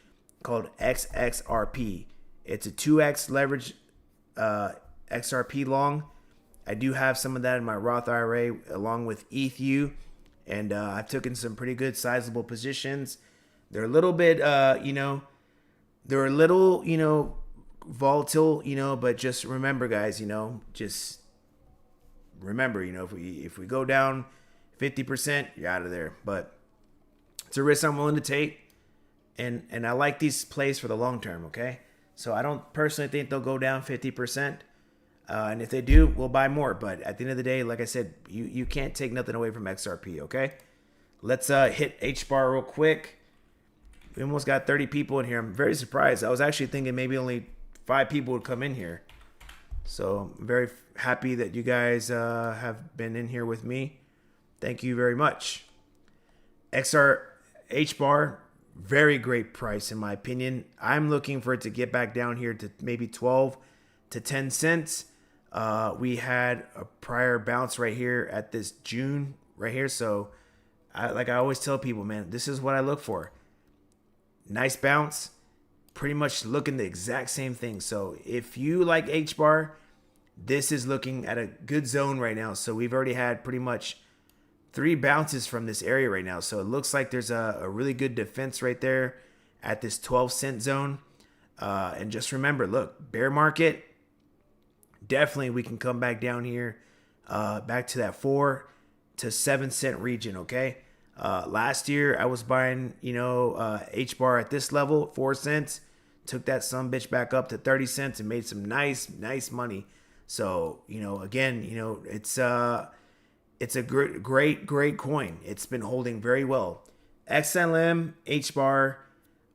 called XXRP. It's a 2x leverage XRP long. I do have some of that in my Roth IRA along with ETH, and I've taken some pretty good sizable positions. They're a little bit, they're a little, volatile, but just remember, guys, just remember, if we go down 50%, you're out of there. But it's a risk I'm willing to take, and I like these plays for the long term, okay? So I don't personally think they'll go down 50%. And if they do, we'll buy more. But at the end of the day, like I said, you can't take nothing away from XRP, okay? Let's hit HBAR real quick. We almost got 30 people in here. I'm very surprised. I was actually thinking maybe only 5 people would come in here. So I'm very happy that you guys have been in here with me. Thank you very much. XR HBAR, very great price in my opinion. I'm looking for it to get back down here to maybe 12 to 10 cents. We had a prior bounce right here at this June right here. So like I always tell people, man, this is what I look for. Nice bounce, pretty much looking the exact same thing. So if you like H bar, this is looking at a good zone right now. So we've already had pretty much 3 bounces from this area right now. So it looks like there's a really good defense right there at this 12-cent zone. And just remember, look, bear market, definitely we can come back down here, back to that 4 to 7 cent region, okay? Last year, I was buying, H bar at this level, 4 cents. Took that some bitch back up to 30 cents and made some nice money. So, again, it's a great coin. It's been holding very well. XLM, H bar,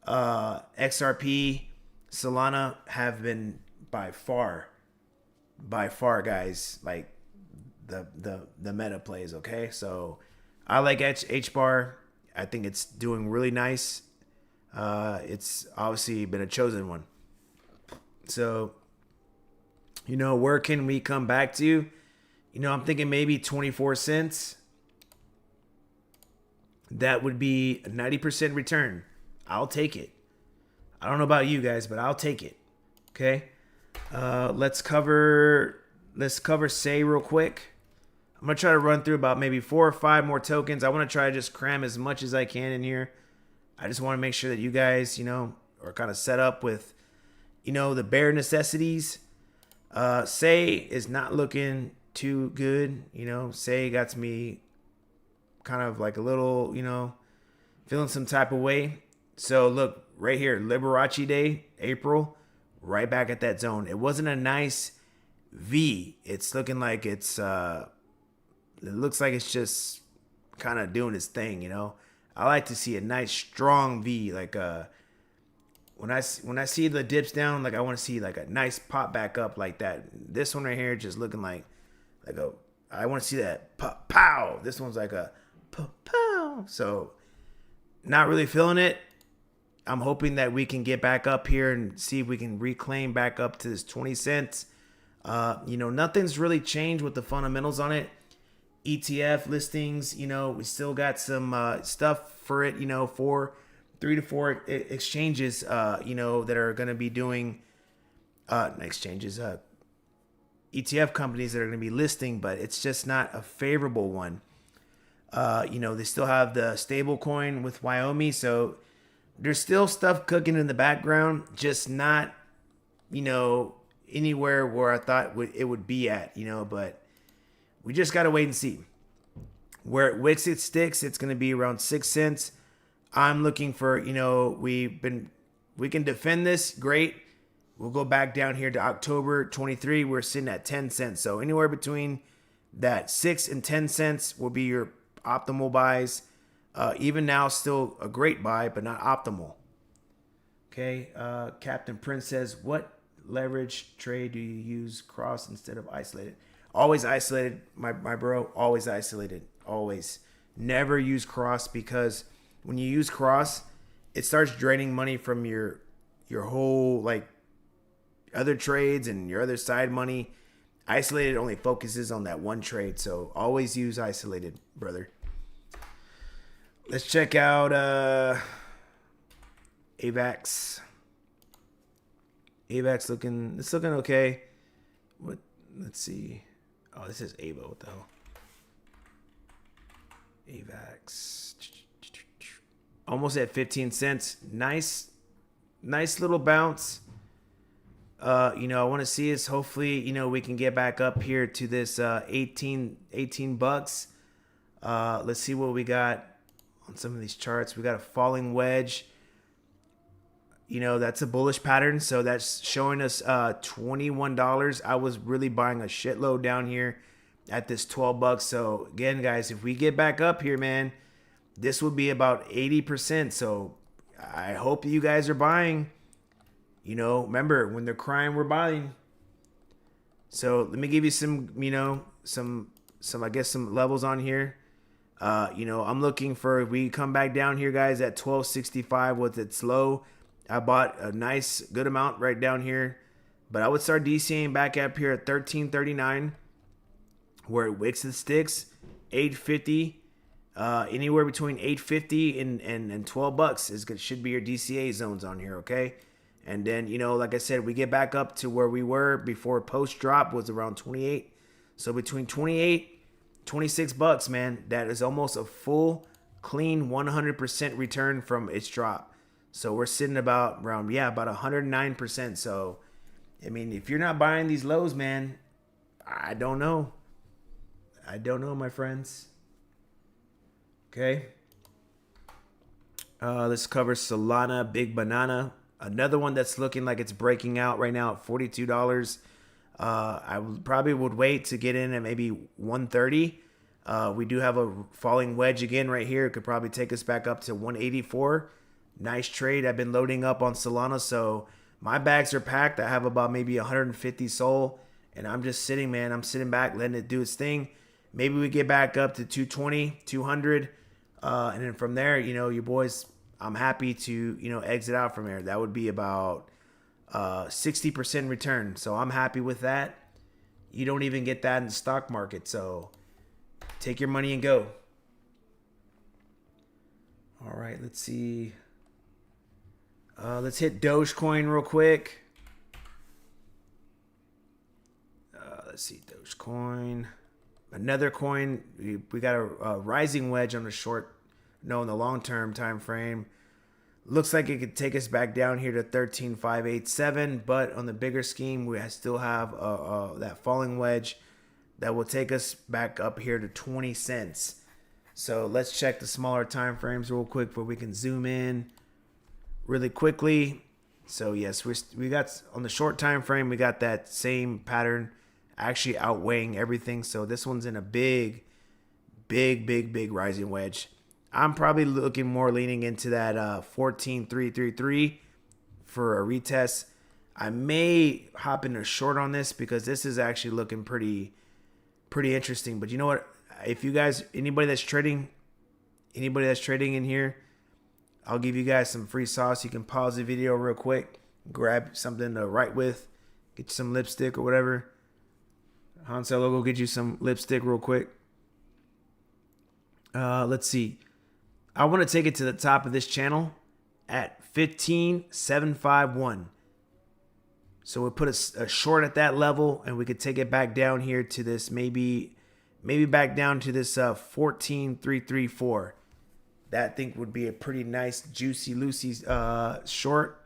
XRP, Solana have been by far, guys, like the meta plays. Okay, so I like H bar. I think it's doing really nice. It's obviously been a chosen one. So, where can we come back to? I'm thinking maybe 24 cents. That would be a 90% return. I'll take it. I don't know about you guys, but I'll take it. Okay. Let's cover Say real quick. I'm going to try to run through about maybe 4 or 5 more tokens. I want to try to just cram as much as I can in here. I just want to make sure that you guys, are kind of set up with, the bare necessities. Say is not looking too good. Say got me kind of like a little, feeling some type of way. So look right here, Liberace Day, April, right back at that zone. It wasn't a nice V. It's looking like it looks like it's just kind of doing its thing, I like to see a nice strong V, like when I see the dips down, like I want to see like a nice pop back up like that. This one right here just looking like I want to see that pow. This one's like a pow. So not really feeling it. I'm hoping that we can get back up here and see if we can reclaim back up to this 20 cents. Nothing's really changed with the fundamentals on it. ETF listings, we still got some stuff for it, for 3 to 4 exchanges, that are going to be doing exchanges, ETF companies that are going to be listing, but it's just not a favorable one. They still have the stable coin with Wyoming, so there's still stuff cooking in the background, just not, anywhere where I thought it would be at, but we just got to wait and see. Where it wicks it sticks, it's going to be around 6 cents. I'm looking for, we can defend this. Great. We'll go back down here to October 23. We're sitting at 10 cents. So anywhere between that 6 and 10 cents will be your optimal buys. Even now, still a great buy, but not optimal. Okay. Captain Prince says, what leverage trade do you use cross instead of isolated? Always isolated, my bro. Always isolated. Always. Never use cross, because when you use cross, it starts draining money from your whole like other trades and your other side money. Isolated only focuses on that one trade, so always use isolated, brother. Let's check out AVAX. AVAX looking okay. Let's see. Oh, this is AVO. What the hell? AVAX. Almost at 15 cents. Nice little bounce. I want to see us. Hopefully, we can get back up here to this 18 bucks. Let's see what we got on some of these charts. We got a falling wedge. That's a bullish pattern. So that's showing us $21. I was really buying a shitload down here at this 12 bucks. So again, guys, if we get back up here, man, this would be about 80%. So I hope you guys are buying. Remember, when they're crying, we're buying. So let me give you some, I guess some levels on here. I'm looking for, if we come back down here, guys, at 1265 with its low. I bought a nice good amount right down here. But I would start DCing back up here at 13.39, where it wicks the sticks. 8.50, anywhere between 8.50 and $12 should be your DCA zones on here, okay? And then, like I said, we get back up to where we were before post drop was around 28. So between 28, $26, man, that is almost a full, clean 100% return from its drop. So we're sitting about 109%. So, I mean, if you're not buying these lows, man, I don't know. I don't know, my friends. Okay. Let's cover Solana, Big Banana. Another one that's looking like it's breaking out right now at $42. I probably would wait to get in at maybe 130. We do have a falling wedge again right here. It could probably take us back up to 184. Nice trade. I've been loading up on Solana, so my bags are packed. I have about maybe 150 SOL, and I'm just sitting, man. I'm sitting back, letting it do its thing. Maybe we get back up to 220, 200, and then from there, your boys, I'm happy to, exit out from here. That would be about 60% return. So I'm happy with that. You don't even get that in the stock market. So take your money and go. All right, let's see. Let's hit Dogecoin real quick. Let's see, Dogecoin. Another coin. We got a rising wedge on the in the long-term time frame. Looks like it could take us back down here to 13,587, but on the bigger scheme, we still have that falling wedge that will take us back up here to 20 cents. So let's check the smaller time frames real quick where we can zoom in really quickly. So yes, we got on the short time frame, we got that same pattern actually outweighing everything. So this one's in a big rising wedge. I'm probably leaning into that 14,333 for a retest. I may hop in a short on this because this is actually looking pretty interesting. But you know what? If you guys, anybody that's trading in here, I'll give you guys some free sauce. You can pause the video real quick, grab something to write with, get you some lipstick or whatever. Han Solo, go get you some lipstick real quick. Let's see. I want to take it to the top of this channel at 15,751. So we'll put a short at that level, and we could take it back down here to this, maybe back down to this 14,334. That I think would be a pretty nice, juicy, loosey short.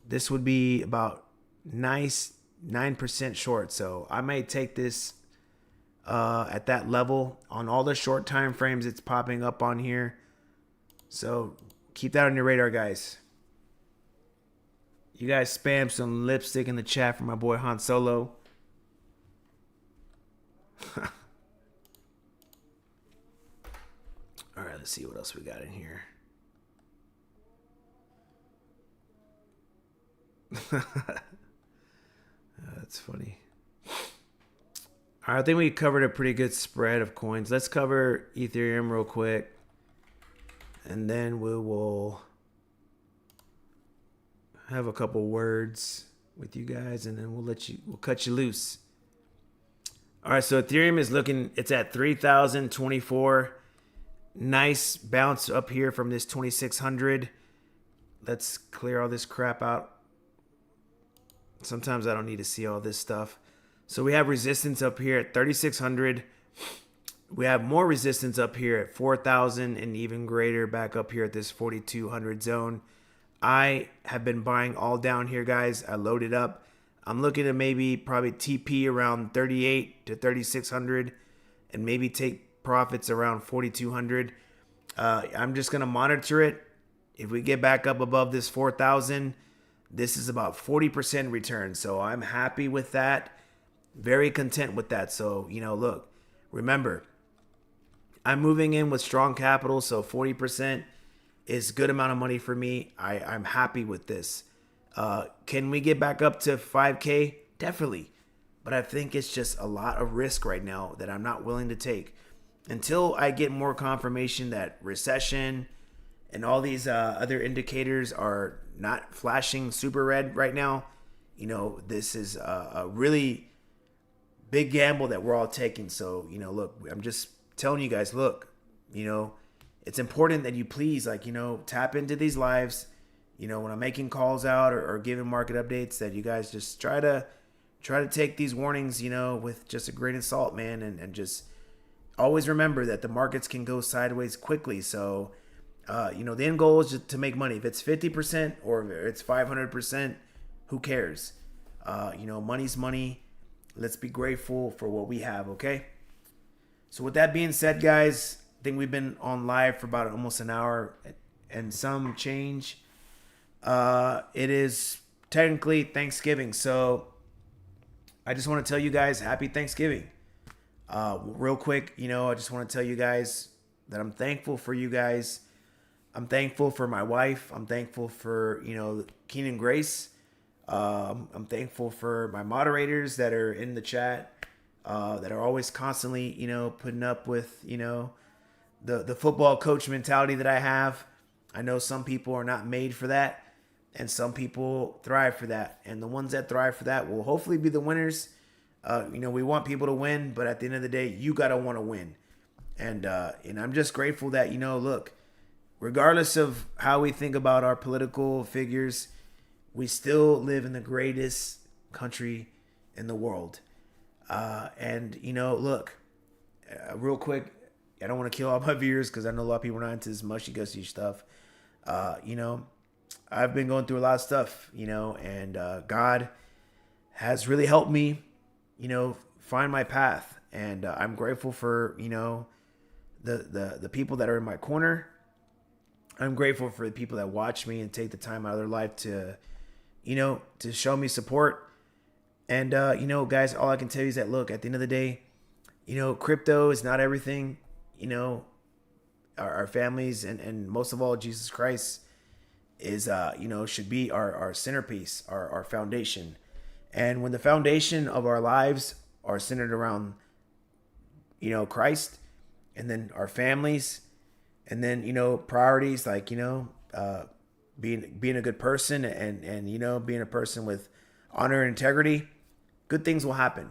This would be about nice 9% short. So I may take this at that level on all the short time frames. It's popping up on here, so keep that on your radar, guys. You guys spam some lipstick in the chat for my boy Han Solo. All right, let's see what else we got in here. That's funny. All right, I think we covered a pretty good spread of coins. Let's cover Ethereum real quick, and then we will have a couple words with you guys, and then we'll cut you loose. All right, so Ethereum is it's at 3,024. Nice bounce up here from this 2,600. Let's clear all this crap out. Sometimes I don't need to see all this stuff. So we have resistance up here at 3,600. We have more resistance up here at 4,000 and even greater back up here at this 4,200 zone. I have been buying all down here, guys. I loaded up. I'm looking at probably TP around 38 to 3,600 and maybe take profits around 4,200. I'm just going to monitor it. If we get back up above this 4,000, this is about 40% return. So I'm happy with that. Very content with that. So, look, remember, I'm moving in with strong capital. So 40% is a good amount of money for me. I'm happy with this. Can we get back up to 5K? Definitely. But I think it's just a lot of risk right now that I'm not willing to take. Until I get more confirmation that recession and all these other indicators are not flashing super red right now, this is a really big gamble that we're all taking. So, look, I'm just telling you guys, look, it's important that you please, tap into these lives, when I'm making calls out or giving market updates, that you guys just try to take these warnings, with just a grain of salt, man. And just always remember that the markets can go sideways quickly. So, the end goal is just to make money. If it's 50% or if it's 500%, who cares? Money's money. Let's be grateful for what we have, okay? So with that being said, guys, I think we've been on live for about almost an hour and some change. It is technically Thanksgiving, so I just want to tell you guys happy Thanksgiving. Real quick, I just want to tell you guys that I'm thankful for you guys. I'm thankful for my wife. I'm thankful for, Keenan Grace. I'm thankful for my moderators that are in the chat, that are always constantly, putting up with, the football coach mentality that I have. I know some people are not made for that, and some people thrive for that. And the ones that thrive for that will hopefully be the winners. We want people to win, but at the end of the day, you got to want to win. And I'm just grateful that, look, regardless of how we think about our political figures, we still live in the greatest country in the world. Look, real quick, I don't want to kill all my viewers because I know a lot of people are not into this mushy-gushy stuff. I've been going through a lot of stuff, and God has really helped me, find my path. And I'm grateful for, the people that are in my corner. I'm grateful for the people that watch me and take the time out of their life to show me support. And, guys, all I can tell you is that, look, at the end of the day, crypto is not everything. Our families and most of all, Jesus Christ is, should be our centerpiece, our foundation. And when the foundation of our lives are centered around, Christ, and then our families, and then, priorities like, being a good person and being a person with honor and integrity, good things will happen.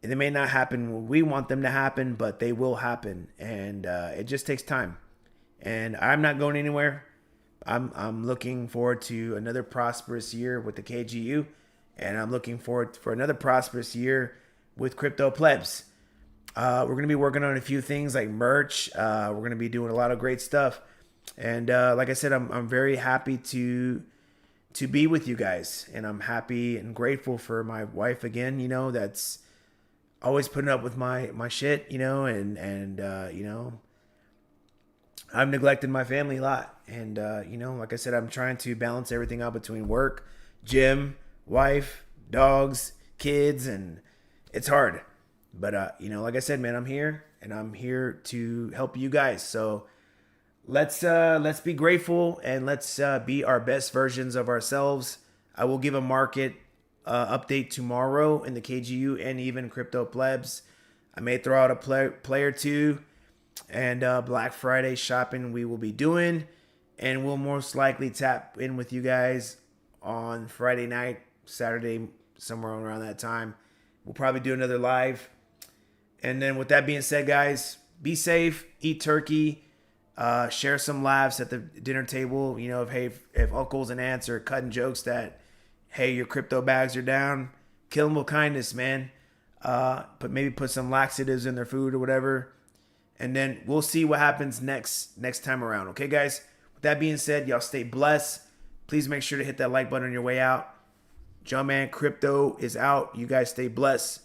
And they may not happen when we want them to happen, but they will happen. And it just takes time. And I'm not going anywhere. I'm looking forward to another prosperous year with the KGU, and I'm looking forward for another prosperous year with Crypto Plebs. We're going to be working on a few things like merch. We're going to be doing a lot of great stuff. And like I said, I'm very happy to be with you guys. And I'm happy and grateful for my wife again, that's always putting up with my shit, and I've neglected my family a lot. And, like I said, I'm trying to balance everything out between work, gym, wife, dogs, kids, and it's hard. But, like I said, man, I'm here, and I'm here to help you guys. So let's be grateful, and let's be our best versions of ourselves. I will give a market update tomorrow in the KGU and even Crypto Plebs. I may throw out a play or two, and Black Friday shopping we will be doing, and we'll most likely tap in with you guys on Friday night, Saturday, somewhere around that time. We'll probably do another live. And then with that being said, guys, be safe, eat turkey, share some laughs at the dinner table. If uncles and aunts are cutting jokes that, hey, your crypto bags are down, kill them with kindness, man. But maybe put some laxatives in their food or whatever. And then we'll see what happens next time around. Okay, guys? With that being said, y'all stay blessed. Please make sure to hit that like button on your way out. Jumpman Crypto is out. You guys stay blessed.